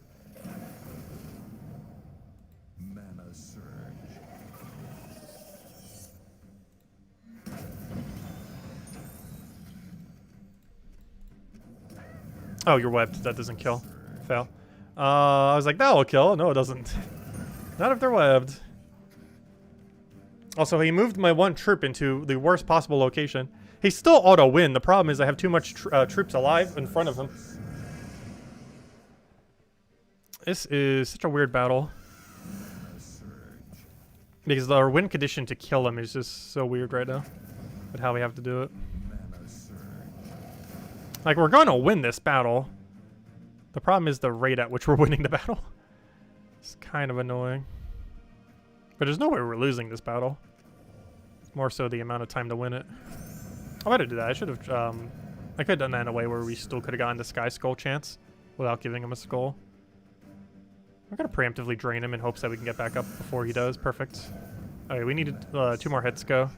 Oh, you're webbed. That doesn't kill. Fail. I was like, that will kill. No, it doesn't. Not if they're webbed. Also, he moved my one troop into the worst possible location. He still auto-win. The problem is I have too much troops alive in front of him. This is such a weird battle. Because our win condition to kill him is just so weird right now. But how we have to do it. Like, we're going to win this battle. The problem is the rate at which we're winning the battle. It's kind of annoying. But there's no way we're losing this battle. It's more so the amount of time to win it. I better do that. I should have, I could have done that in a way where we still could have gotten the Sky Skull chance without giving him a skull. I'm going to preemptively drain him in hopes that we can get back up before he does. Perfect. Okay, we needed 2 more hits go.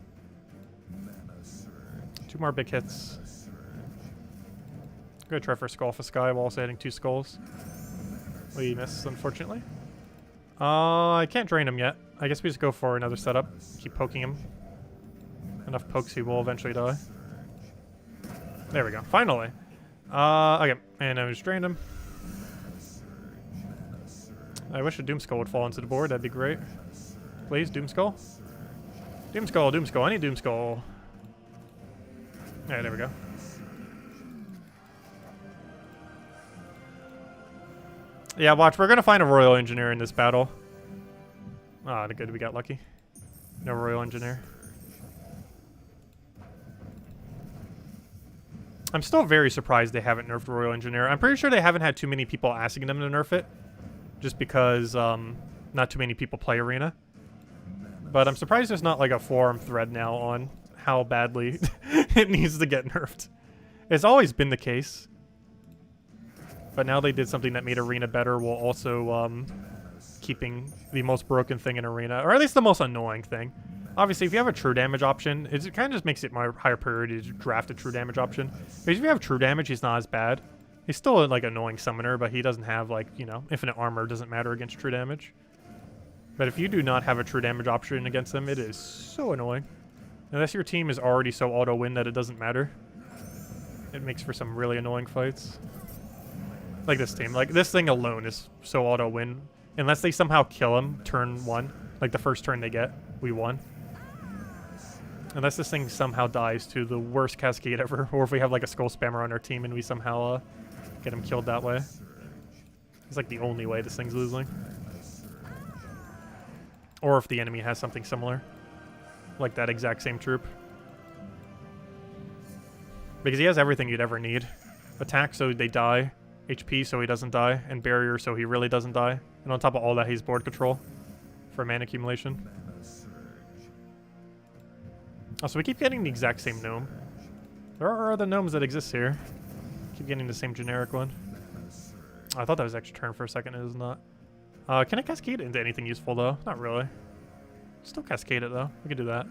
2 more big hits. I'm going to try for Skull for Sky while also hitting 2 skulls. We missed, unfortunately. I can't drain him yet. I guess we just go for another setup. Keep poking him. Enough pokes, he will eventually die. There we go. Finally. Okay. And I just drained him. I wish a Doom Skull would fall into the board. That'd be great. Please, Doom Skull. Doom Skull, Doom Skull. I need Doom Skull. Alright, there we go. Yeah, watch. We're going to find a Royal Engineer in this battle. Ah, good. We got lucky. No Royal Engineer. I'm still very surprised they haven't nerfed Royal Engineer. I'm pretty sure they haven't had too many people asking them to nerf it. Just because not too many people play Arena. But I'm surprised there's not like a forum thread now on how badly it needs to get nerfed. It's always been the case. But now they did something that made Arena better while also keeping the most broken thing in Arena. Or at least the most annoying thing. Obviously, if you have a true damage option, it kind of just makes it my higher priority to draft a true damage option. Because if you have true damage, he's not as bad. He's still a, like, annoying summoner, but he doesn't have, like, you know, infinite armor doesn't matter against true damage. But if you do not have a true damage option against him, it is so annoying. Unless your team is already so auto-win that it doesn't matter. It makes for some really annoying fights. Like this team. Like, this thing alone is so auto-win. Unless they somehow kill him turn 1. Like, the first turn they get, we won. Unless this thing somehow dies to the worst cascade ever. Or if we have, like, a skull spammer on our team and we somehow get him killed that way. It's, like, the only way this thing's losing. Or if the enemy has something similar. Like that exact same troop. Because he has everything you'd ever need. Attack so they die. HP so he doesn't die. And barrier so he really doesn't die. And on top of all that, he's board control. For mana accumulation. Oh, so we keep getting the exact same gnome. There are other gnomes that exist here. Keep getting the same generic one. Oh, I thought that was extra turn for a second. It is not. Can I cascade it into anything useful, though? Not really. Still cascade it, though. We could do that.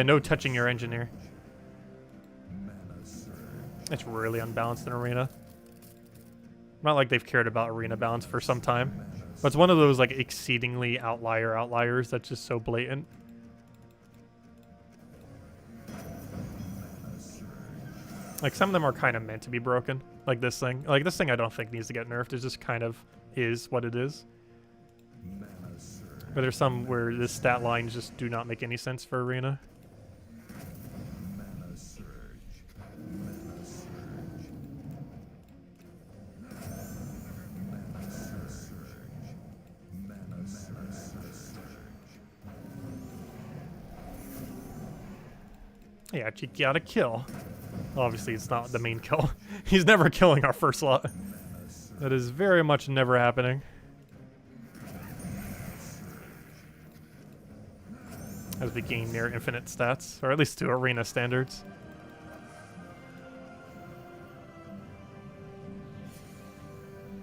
No touching your engineer. It's really unbalanced in Arena. Not like they've cared about Arena balance for some time. But it's one of those, like, exceedingly outliers that's just so blatant. Like, some of them are kind of meant to be broken. Like this thing. Like, this thing I don't think needs to get nerfed. It just kind of is what it is. But there's some where the stat lines just do not make any sense for Arena. Yeah, she got a kill. Obviously, it's not the main kill. He's never killing our first lot. That is very much never happening. As we gain near infinite stats, or at least to Arena standards.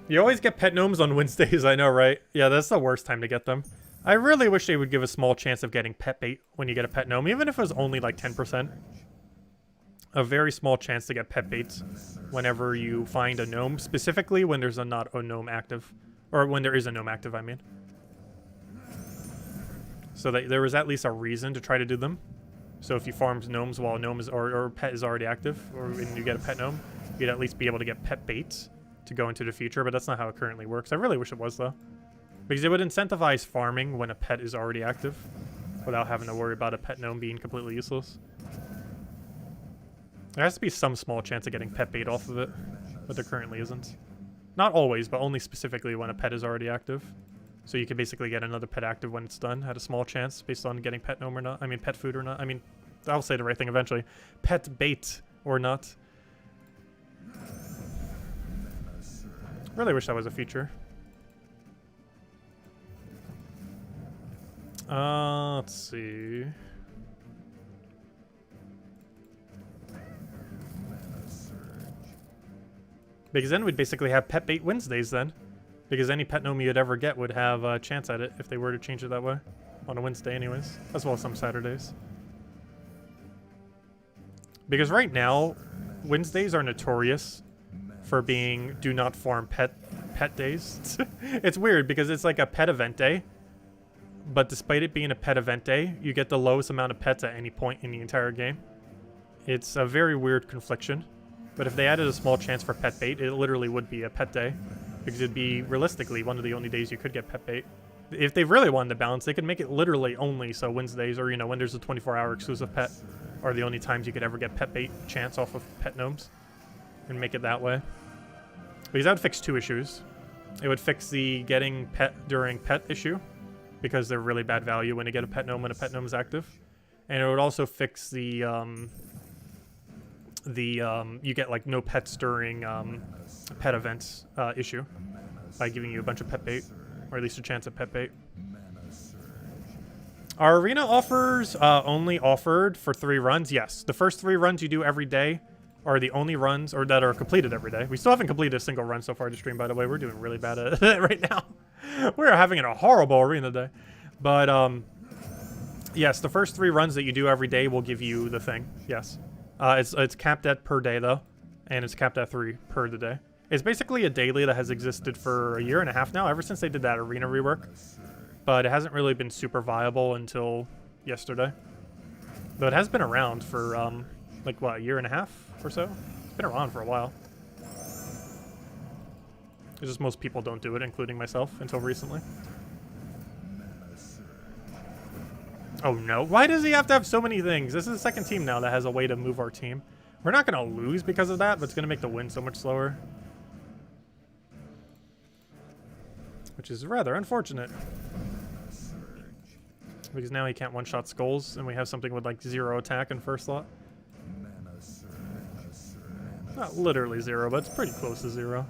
You always get pet gnomes on Wednesdays, I know, right? Yeah, that's the worst time to get them. I really wish they would give a small chance of getting pet bait when you get a pet gnome, even if it was only like 10%. A very small chance to get pet baits whenever you find a gnome, specifically when there's not a gnome active. Or when there is a gnome active, I mean. So that there was at least a reason to try to do them. So if you farmed gnomes while a gnome is or pet is already active, or when you get a pet gnome, you'd at least be able to get pet baits to go into the future, but that's not how it currently works. I really wish it was, though. Because it would incentivize farming when a pet is already active, without having to worry about a pet gnome being completely useless. There has to be some small chance of getting pet bait off of it, but there currently isn't. Not always, but only specifically when a pet is already active. So you can basically get another pet active when it's done, at a small chance, based on getting pet gnome or not. I mean, pet food or not. I mean, I'll say the right thing eventually. Pet bait or not. Really wish that was a feature. Let's see. Because then we'd basically have pet bait Wednesdays then. Because any pet gnome you'd ever get would have a chance at it if they were to change it that way. On a Wednesday anyways. As well as some Saturdays. Because right now, Wednesdays are notorious for being do not farm pet days. It's weird because it's like a pet event day. But despite it being a pet event day, you get the lowest amount of pets at any point in the entire game. It's a very weird confliction. But if they added a small chance for pet bait, it literally would be a pet day. Because it'd be, realistically, one of the only days you could get pet bait. If they really wanted to balance, they could make it literally only so Wednesdays, or, you know, when there's a 24-hour exclusive pet, are the only times you could ever get pet bait chance off of pet gnomes. and make it that way. Because that would fix 2 issues. It would fix the getting pet during pet issue, because they're really bad value when you get a pet gnome when a pet gnome is active. And it would also fix the you get like no pets during pet events issue by giving you a bunch of pet bait, or at least a chance at pet bait. Our arena offers only offered for 3 runs. Yes, the first 3 runs you do every day are the only runs, or that are completed every day. We still haven't completed a single run so far to stream, by the way. We're doing really bad at it right now. We're having a horrible arena day. But yes, the first 3 runs that you do every day will give you the thing. Yes. It's capped at per day, though. And it's capped at 3 per the day. It's basically a daily that has existed for a year and a half now, ever since they did that arena rework. But it hasn't really been super viable until yesterday. Though it has been around for, like, what, a year and a half or so? It's been around for a while. It's just most people don't do it, including myself, until recently. Oh no, why does he have to have so many things? This is the second team now that has a way to move our team. We're not going to lose because of that, but it's going to make the win so much slower. Which is rather unfortunate. Because now he can't one-shot skulls, and we have something with like 0 attack in first slot. Not literally 0, but it's pretty close to 0.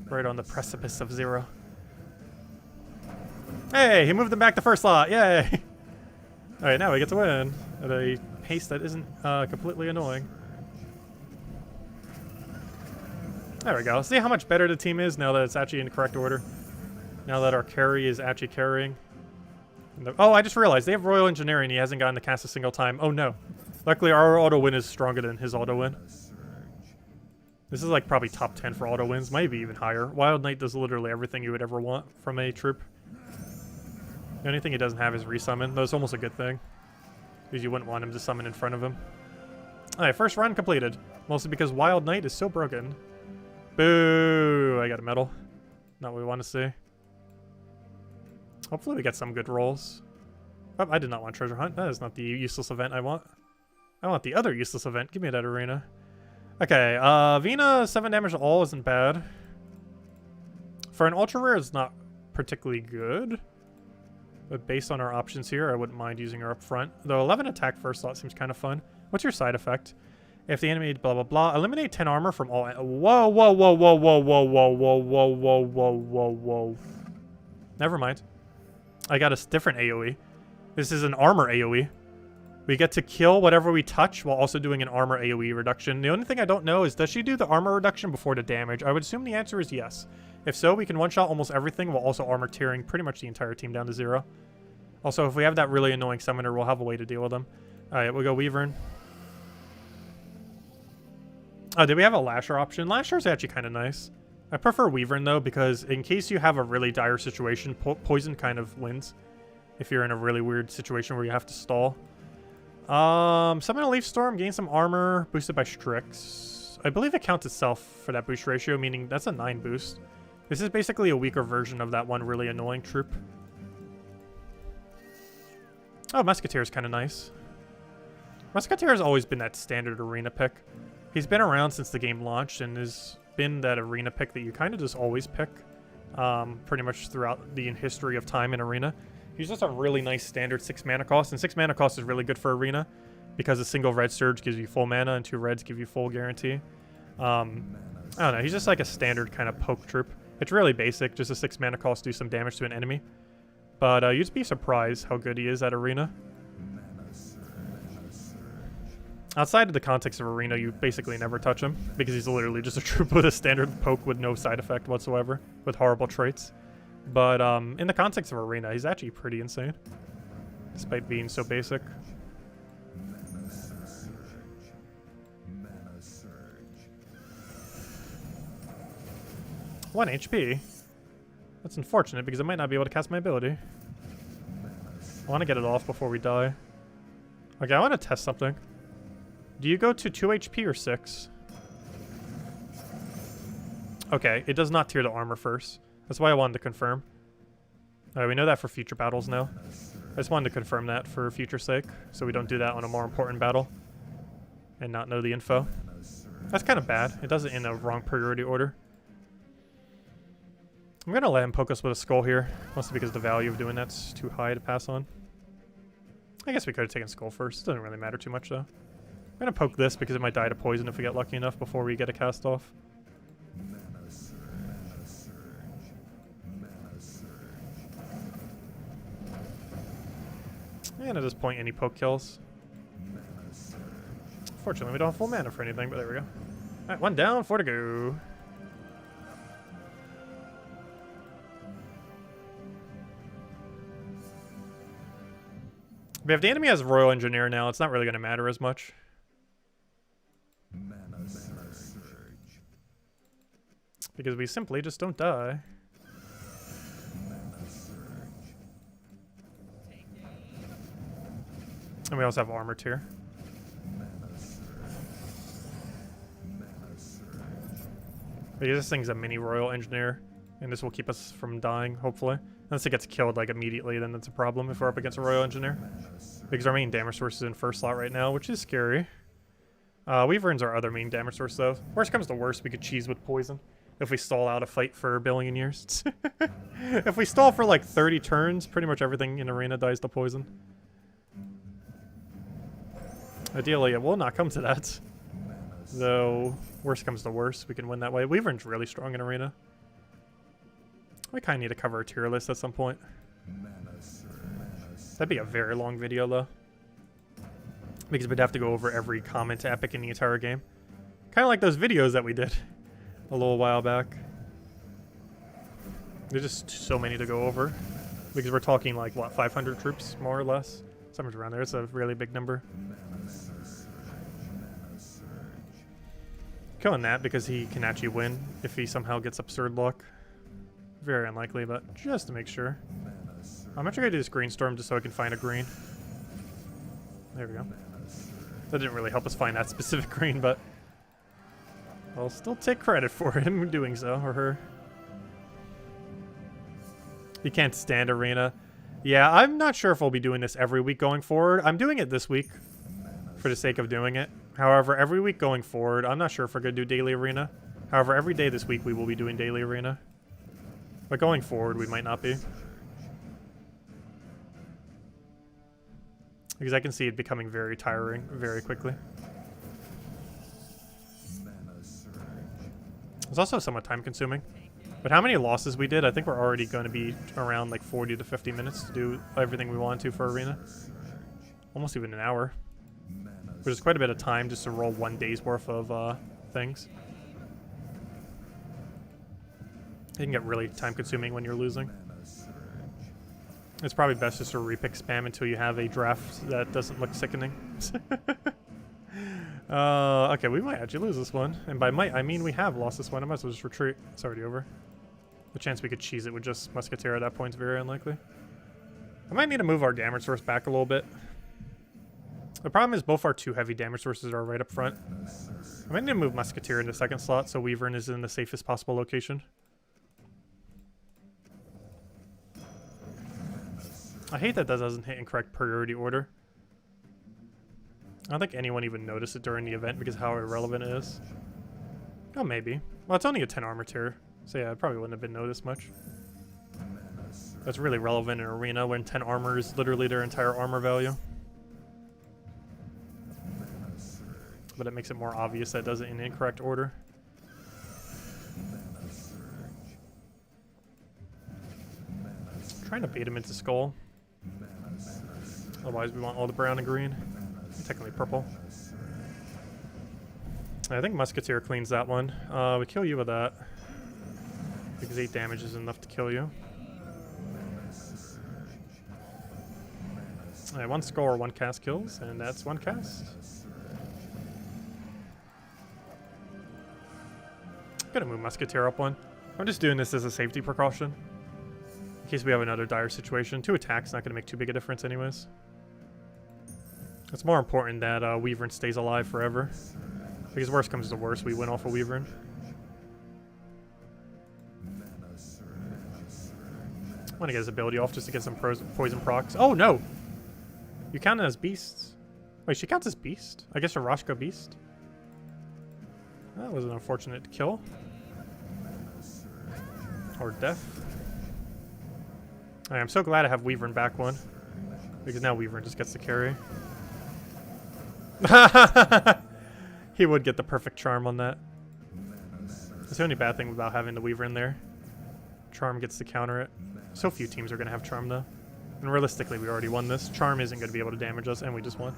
Right on the precipice of 0. Hey, he moved them back to first slot. Yay! Alright, now we get to win at a pace that isn't completely annoying. There we go. See how much better the team is now that it's actually in the correct order? Now that our carry is actually carrying. Oh, I just realized they have Royal Engineering. He hasn't gotten the cast a single time. Oh no. Luckily, our auto win is stronger than his auto win. This is like probably top 10 for auto wins, maybe even higher. Wild Knight does literally everything you would ever want from a troop. The only thing he doesn't have is resummon, though it's almost a good thing. Because you wouldn't want him to summon in front of him. Alright, first run completed. Mostly because Wild Knight is so broken. Boo! I got a medal. Not what we want to see. Hopefully we get some good rolls. Oh, I did not want treasure hunt. That is not the useless event I want. I want the other useless event. Give me that arena. Okay, Vina, 7 damage to all isn't bad. For an ultra rare, it's not particularly good. But based on our options here, I wouldn't mind using her up front. Though 11 attack first slot seems kind of fun. What's your side effect? If the enemy blah blah blah, eliminate 10 armor from all. Whoa, whoa, whoa, whoa, whoa, whoa, whoa, whoa, whoa, whoa, whoa, whoa, whoa. Never mind. I got a different AoE. This is an armor AoE. We get to kill whatever we touch while also doing an armor AoE reduction. The only thing I don't know is, does she do the armor reduction before the damage? I would assume the answer is yes. If so, we can one-shot almost everything while also armor tearing pretty much the entire team down to 0. Also, if we have that really annoying summoner, we'll have a way to deal with them. Alright, we'll go Weavern. Oh, did we have a Lasher option? Lasher's actually kind of nice. I prefer Weavern, though, because in case you have a really dire situation, Poison kind of wins. If you're in a really weird situation where you have to stall. Summon a Leaf Storm, gain some armor, boosted by Strix. I believe it counts itself for that boost ratio, meaning that's a 9 boost. This is basically a weaker version of that one really annoying troop. Oh, Musketeer is kind of nice. Musketeer has always been that standard arena pick. He's been around since the game launched and has been that arena pick that you kind of just always pick. Pretty much throughout the history of time in arena. He's just a really nice standard 6 mana cost, and 6 mana cost is really good for arena because a single red surge gives you full mana and 2 reds give you full guarantee. I don't know, he's just like a standard kind of poke troop. It's really basic, just a 6 mana cost do some damage to an enemy. But you'd be surprised how good he is at arena. Outside of the context of arena, you basically never touch him because he's literally just a troop with a standard poke with no side effect whatsoever, with horrible traits. But in the context of arena, he's actually pretty insane, despite being so basic. 1 HP. That's unfortunate because I might not be able to cast my ability. I want to get it off before we die. Okay, I want to test something. Do you go to 2 HP or 6? Okay, it does not tier the armor first. That's why I wanted to confirm. Alright, we know that for future battles now. I just wanted to confirm that for future sake, so we don't do that on a more important battle. and not know the info. That's kind of bad. It does it in a wrong priority order. I'm gonna let him poke us with a skull here, mostly because the value of doing that's too high to pass on. I guess we could have taken skull first. Doesn't really matter too much though. I'm gonna poke this because it might die to poison if we get lucky enough before we get a cast off. And at this point, any poke kills. Fortunately, we don't have full mana for anything, but there we go. Alright, 1 down, 4 to go. But if the enemy has Royal Engineer now, it's not really going to matter as much. Because we simply just don't die. And we also have armor tier. Because this thing's a mini Royal Engineer, and this will keep us from dying, hopefully. Unless it gets killed like immediately, then that's a problem if we're up against a Royal Engineer. Because our main damage source is in first slot right now, which is scary. Weaver's our other main damage source though. Worst comes to worst, we could cheese with poison. If we stall out a fight for a billion years. If we stall for like 30 turns, pretty much everything in arena dies to poison. Ideally, it will not come to that. Though, worst comes to worst, we can win that way. Weaver's really strong in arena. We kind of need to cover a tier list at some point. That'd be a very long video though. Because we'd have to go over every comment to epic in the entire game. Kind of like those videos that we did a little while back. There's just so many to go over. Because we're talking like, what, 500 troops, more or less? Somewhere around there. It's a really big number. Killing that because he can actually win if he somehow gets absurd luck. Very unlikely, but just to make sure. I'm actually going to do this green storm just so I can find a green. There we go. That didn't really help us find that specific green, but I'll still take credit for him doing so, or her. He can't stand arena. Yeah, I'm not sure if we'll be doing this every week going forward. I'm doing it this week for the sake of doing it. However, every week going forward, I'm not sure if we're going to do daily arena. However, every day this week we will be doing daily arena. But going forward, we might not be. Because I can see it becoming very tiring very quickly. It's also somewhat time consuming. But how many losses we did, I think we're already going to be around like 40 to 50 minutes to do everything we want to for arena. Almost even an hour. Which is quite a bit of time just to roll 1 day's worth of things. It can get really time consuming when you're losing. It's probably best just to repick spam until you have a draft that doesn't look sickening. Okay, we might actually lose this one. And by might, I mean we have lost this one. I might as well just retreat. It's already over. The chance we could cheese it with just Musketeer at that point is very unlikely. I might need to move our damage source back a little bit. The problem is both our 2 heavy damage sources are right up front. I might need to move Musketeer in the second slot so Weaver is in the safest possible location. I hate that doesn't hit in correct priority order. I don't think anyone even noticed it during the event because of how irrelevant it is. Oh, maybe. Well, it's only a 10 armor tier, so yeah, it probably wouldn't have been noticed much. That's really relevant in arena when 10 armor is literally their entire armor value. But it makes it more obvious that it does it in incorrect order. Trying to bait him into skull. Otherwise, we want all the brown and green. Technically purple. I think Musketeer cleans that one. We kill you with that. Because 8 damage is enough to kill you. Alright, 1 skull or 1 cast kills, and that's 1 cast. Gonna move Musketeer up 1. I'm just doing this as a safety precaution. In case we have another dire situation. 2 attacks, not gonna make too big a difference anyways. It's more important that Weaver stays alive forever. Because worst comes to worst, we win off of Weaver. I want to get his ability off just to get some poison procs. Oh no! You count it as beasts. Wait, she counts as beast? I guess a Rashka beast? That was an unfortunate kill. Or death. I'm so glad I have Weaver in back one. Because now Weaver just gets the carry. He would get the perfect charm on that. That's the only bad thing about having the Weaver in there. Charm gets to counter it. So few teams are going to have Charm though. And realistically, we already won this. Charm isn't going to be able to damage us, and we just won.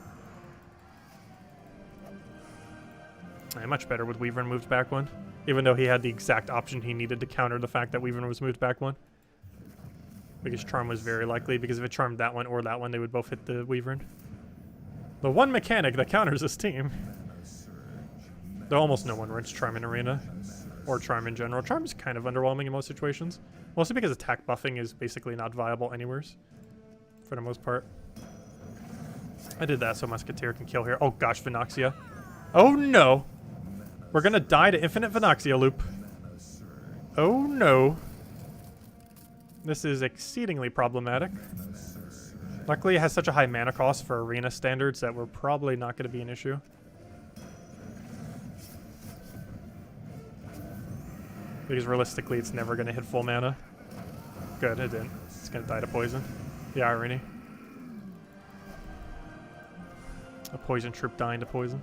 Much better with Weaver moved back one. Even though he had the exact option he needed to counter the fact that Weaver was moved back one. Because Charm was very likely, because if it charmed that one or that one, they would both hit the Weaver. The one mechanic that counters this team. Though almost no one runs Charm in Arena. Or Charm in general. Charm is kind of underwhelming in most situations. Mostly because attack buffing is basically not viable anywheres. For the most part. I did that so Musketeer can kill here. Oh gosh, Vinoxia. Oh no! We're gonna die to infinite Vinoxia loop. Oh no. This is exceedingly problematic. Luckily it has such a high mana cost for arena standards that we're probably not gonna be an issue. Because realistically it's never gonna hit full mana. Good, it didn't. It's gonna die to poison. The irony. A poison troop dying to poison.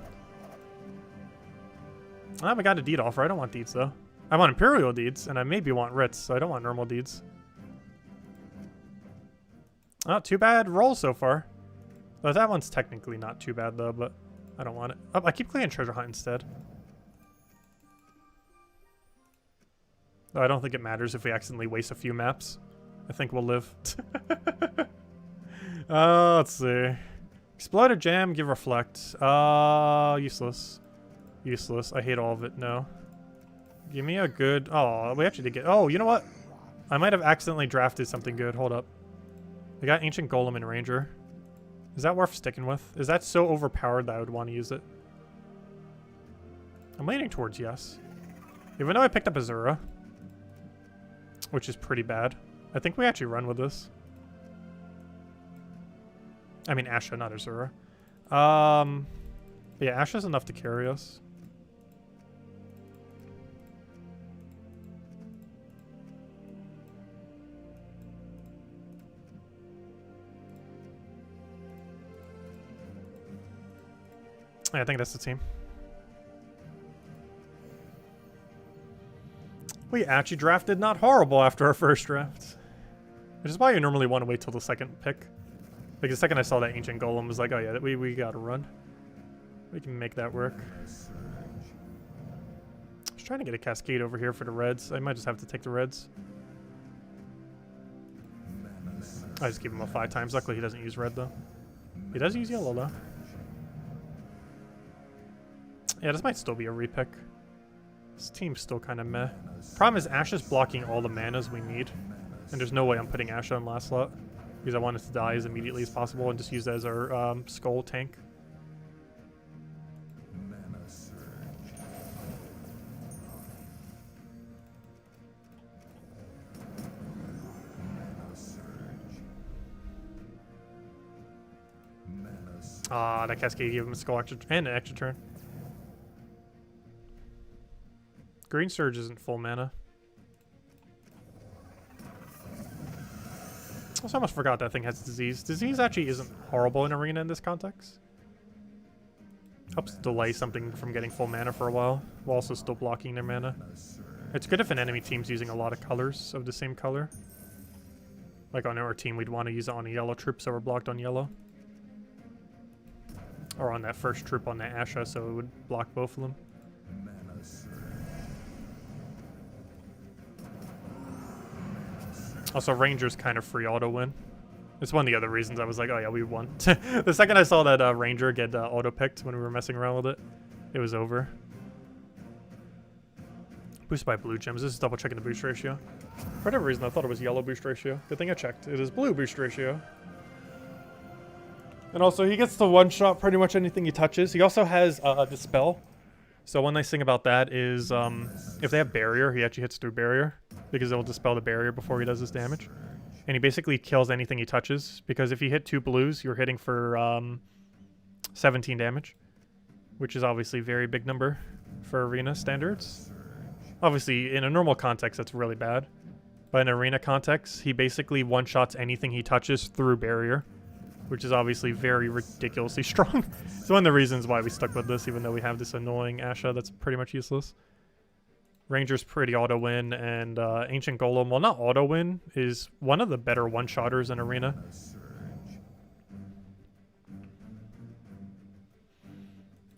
I haven't got a deed offer. I don't want deeds though. I want Imperial deeds, and I maybe want writs, so I don't want normal deeds. Not too bad roll so far. But that one's technically not too bad though, but I don't want it. Oh, I keep clicking treasure hunt instead. Though I don't think it matters if we accidentally waste a few maps. I think we'll live. Let's see. Exploded Jam, give Reflect. Useless. Useless. I hate all of it. No. Give me a good... Oh, we actually did get... Oh, you know what? I might have accidentally drafted something good. Hold up. I got Ancient Golem and Ranger. Is that worth sticking with? Is that so overpowered that I would want to use it? I'm leaning towards yes. Even though I picked up Azura. Which is pretty bad. I think we actually run with this. I mean Asha, not Azura. Yeah, Asha's enough to carry us. Yeah, I think that's the team. We actually drafted not horrible after our first draft. Which is why you normally want to wait till the second pick. Like the second I saw that Ancient Golem, I was like, oh yeah, we gotta run. We can make that work. I was trying to get a Cascade over here for the Reds. I might just have to take the Reds. I just give him a 5 times. Luckily he doesn't use red though. He does use yellow though. Yeah, this might still be a repick. This team's still kind of meh. Problem is Asha's blocking all the manas we need. And there's no way I'm putting Asha in last slot. Because I want it to die as immediately as possible and just use that as our skull tank. Ah, that Cascade gave him a skull extra and an extra turn. Green Surge isn't full mana. I almost forgot that thing has disease. Disease actually isn't horrible in Arena in this context. Helps delay something from getting full mana for a while, while also still blocking their mana. It's good if an enemy team's using a lot of colors of the same color. Like on our team, we'd want to use it on a yellow troop, so we're blocked on yellow. Or on that first troop on the Asha, so it would block both of them. Also, Ranger's kind of free auto win. It's one of the other reasons I was like, oh yeah, we won. The second I saw that Ranger get auto picked when we were messing around with it, it was over. Boosted by blue gems. This is double checking the boost ratio. For whatever reason, I thought it was yellow boost ratio. Good thing I checked. It is blue boost ratio. And also, he gets to one-shot pretty much anything he touches. He also has Dispel. So one nice thing about that is if they have Barrier, he actually hits through Barrier. Because it will Dispel the Barrier before he does his damage. And he basically kills anything he touches. Because if you hit 2 blues, you're hitting for 17 damage, which is obviously a very big number for arena standards. Obviously, in a normal context, that's really bad. But in arena context, he basically one-shots anything he touches through barrier, which is obviously very ridiculously strong. It's one of the reasons why we stuck with this, even though we have this annoying Asha that's pretty much useless. Ranger's pretty auto-win, and Ancient Golem, well, not auto-win, is one of the better one-shotters in arena.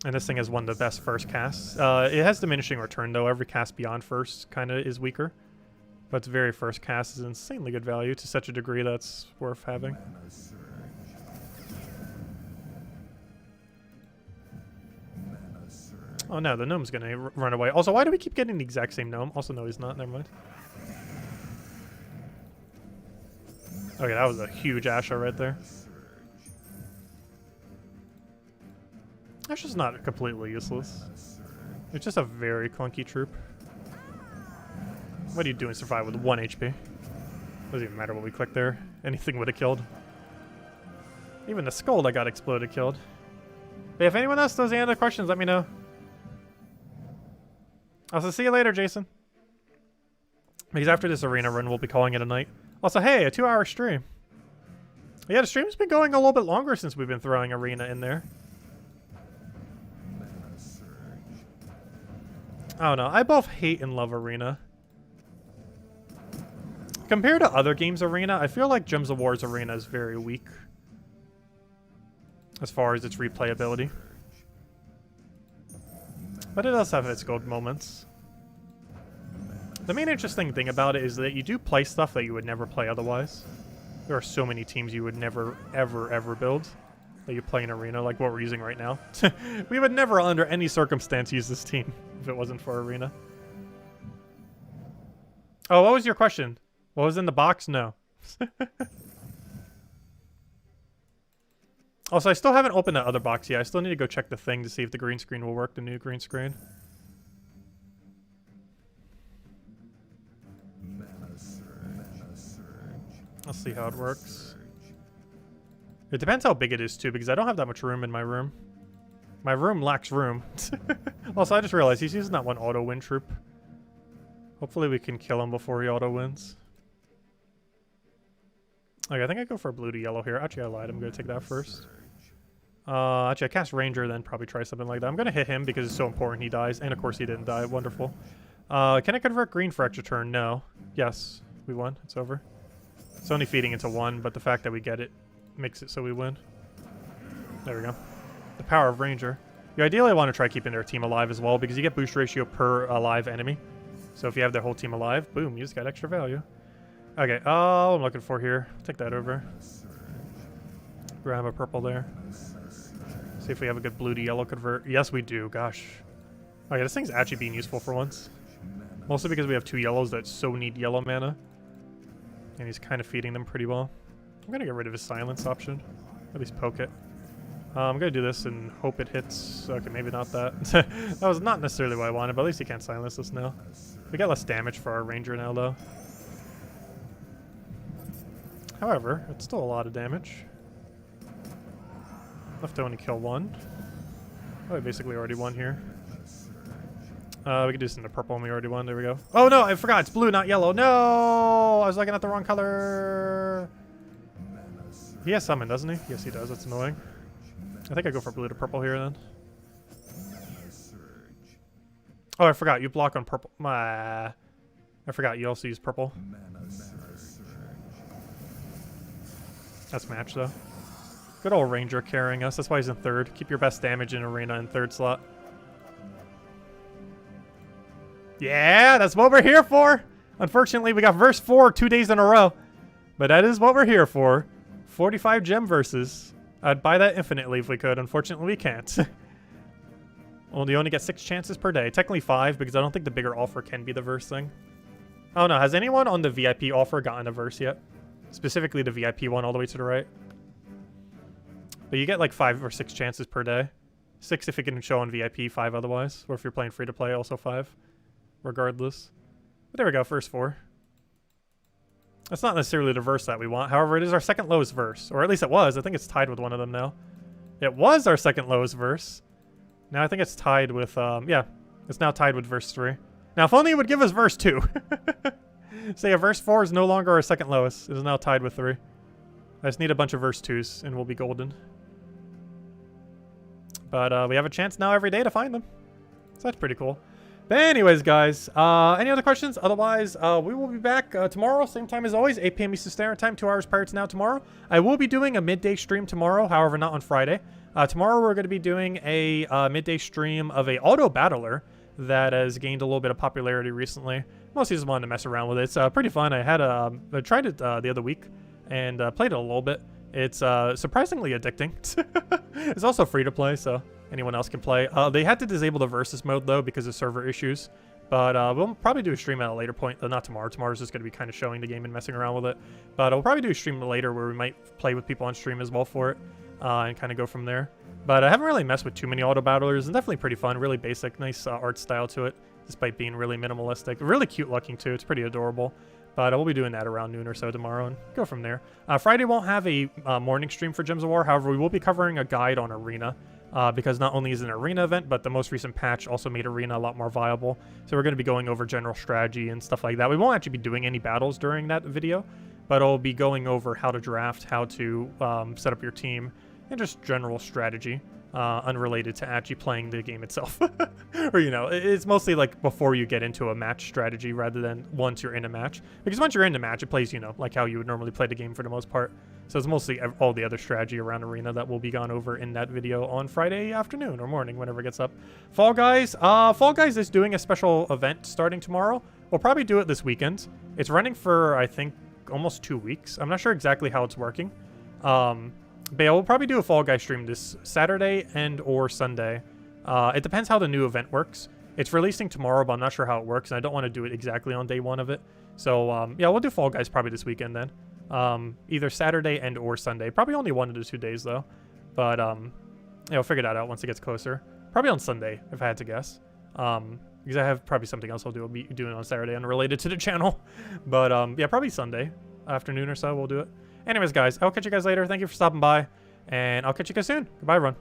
And this thing has one of the best first casts. It has diminishing return, though. Every cast beyond first kind of is weaker. But its very first cast is insanely good value to such a degree that's worth having. Oh no, the gnome's gonna run away. Also, why do we keep getting the exact same gnome? Also, no, he's not. Never mind. Okay, that was a huge Asha right there. Asha's not completely useless. It's just a very clunky troop. What are you doing? Survive with 1 HP. Doesn't even matter what we click there. Anything would have killed. Even the skull that got exploded killed. But if anyone else knows any other questions, let me know. Also, see you later, Jason. Because after this arena run, we'll be calling it a night. Also, hey, a 2-hour stream. Yeah, the stream's been going a little bit longer since we've been throwing arena in there. I don't know. I both hate and love arena. Compared to other games arena, I feel like Gems of War's arena is very weak as far as its replayability. But it does have its good moments. The main interesting thing about it is that you do play stuff that you would never play otherwise. There are so many teams you would never, ever, ever build that you play in arena, like what we're using right now. We would never, under any circumstance, use this team if it wasn't for arena. Oh, what was your question? What was in the box? No. Also, I still haven't opened that other box yet. I still need to go check the thing to see if the green screen will work, the new green screen. Let's see how it works. It depends how big it is, too, because I don't have that much room in my room. My room lacks room. Also, I just realized he's using that one auto-win troop. Hopefully we can kill him before he auto-wins. Okay, I think I go for blue to yellow here. Actually, I lied. I'm going to take that first. Actually, I cast Ranger, then probably try something like that. I'm going to hit him because it's so important he dies. And, of course, he didn't die. Wonderful. Can I convert green for extra turn? No. Yes. We won. It's over. It's only feeding into 1, but the fact that we get it makes it so we win. There we go. The power of Ranger. You ideally want to try keeping their team alive as well because you get boost ratio per alive enemy. So if you have their whole team alive, boom, you just got extra value. Okay, all I'm looking for here. Take that over. Grab a purple there. See if we have a good blue to yellow convert. Yes, we do. Gosh. Okay, this thing's actually being useful for once. Mostly because we have 2 yellows that so need yellow mana. And he's kind of feeding them pretty well. I'm going to get rid of his silence option. At least poke it. I'm going to do this and hope it hits. Okay, maybe not that. That was not necessarily what I wanted, but at least he can't silence us now. We got less damage for our Ranger now, though. However, it's still a lot of damage. Enough to only kill 1. Oh, I basically already won here. We can do this in the purple and we already won. There we go. Oh no, I forgot. It's blue, not yellow. No! I was looking at the wrong color. He has summon, doesn't he? Yes, he does. That's annoying. I think I go for blue to purple here then. Oh, I forgot. You block on purple. I forgot. You also use purple. That's match, though. Good old Ranger carrying us. That's why he's in 3rd. Keep your best damage in arena in 3rd slot. Yeah, that's what we're here for. Unfortunately, we got verse 4 2 days in a row. But that is what we're here for. 45 gem verses. I'd buy that infinitely if we could. Unfortunately, we can't. Well, you only get 6 chances per day. Technically 5, because I don't think the bigger offer can be the verse thing. Oh no, has anyone on the VIP offer gotten a verse yet? Specifically the VIP one all the way to the right. But you get like 5 or 6 chances per day. 6 if it can show on VIP, 5 otherwise. Or if you're playing free to play, also 5. Regardless. But there we go, first 4. That's not necessarily the verse that we want. However, it is our second lowest verse. Or at least it was. I think it's tied with one of them now. It was our second lowest verse. Now I think it's tied with, yeah, it's now tied with verse 3. Now, if only it would give us verse 2. Say a verse 4 is no longer our second lowest. It is now tied with 3. I just need a bunch of verse 2s and we'll be golden. But we have a chance now every day to find them. So that's pretty cool. But anyways, guys, any other questions? Otherwise, we will be back tomorrow, same time as always, 8 p.m. Eastern Standard Time, 2 hours prior to now tomorrow. I will be doing a midday stream tomorrow, however, not on Friday. Tomorrow, we're going to be doing a midday stream of a auto battler that has gained a little bit of popularity recently. Mostly just wanted to mess around with it. It's pretty fun. I tried it the other week and played it a little bit. It's surprisingly addicting. It's also free to play, so anyone else can play. They had to disable the versus mode though because of server issues. But we'll probably do a stream at a later point. Not tomorrow. Tomorrow's just going to be kind of showing the game and messing around with it. But we'll probably do a stream later where we might play with people on stream as well for it and kind of go from there. But I haven't really messed with too many auto battlers. It's definitely pretty fun. Really basic, nice art style to it, despite being really minimalistic. Really cute looking too. It's pretty adorable. But we'll be doing that around noon or so tomorrow and go from there. Friday won't have a morning stream for Gems of War. However, we will be covering a guide on Arena. Because not only is it an Arena event, but the most recent patch also made Arena a lot more viable. So we're going to be going over general strategy and stuff like that. We won't actually be doing any battles during that video, but I'll be going over how to draft, how to set up your team, and just general strategy. Unrelated to actually playing the game itself. Or, you know, it's mostly like before you get into a match strategy rather than once you're in a match. Because once you're in a match, it plays, you know, like how you would normally play the game for the most part. So it's mostly all the other strategy around Arena that will be gone over in that video on Friday afternoon or morning, whenever it gets up. Fall Guys is doing a special event starting tomorrow. We'll probably do it this weekend. It's running for, I think, almost 2 weeks. I'm not sure exactly how it's working. But yeah, we'll probably do a Fall Guy stream this Saturday and or Sunday. It depends how the new event works. It's releasing tomorrow, but I'm not sure how it works, and I don't want to do it exactly on day 1 of it. So, yeah, we'll do Fall Guys probably this weekend then. Either Saturday and or Sunday. Probably only 1 of the 2 days, though. But, yeah, we'll figure that out once it gets closer. Probably on Sunday, if I had to guess. Because I have probably something else I'll be doing on Saturday unrelated to the channel. But, yeah, probably Sunday afternoon or so we'll do it. Anyways, guys, I'll catch you guys later. Thank you for stopping by, and I'll catch you guys soon. Goodbye, everyone.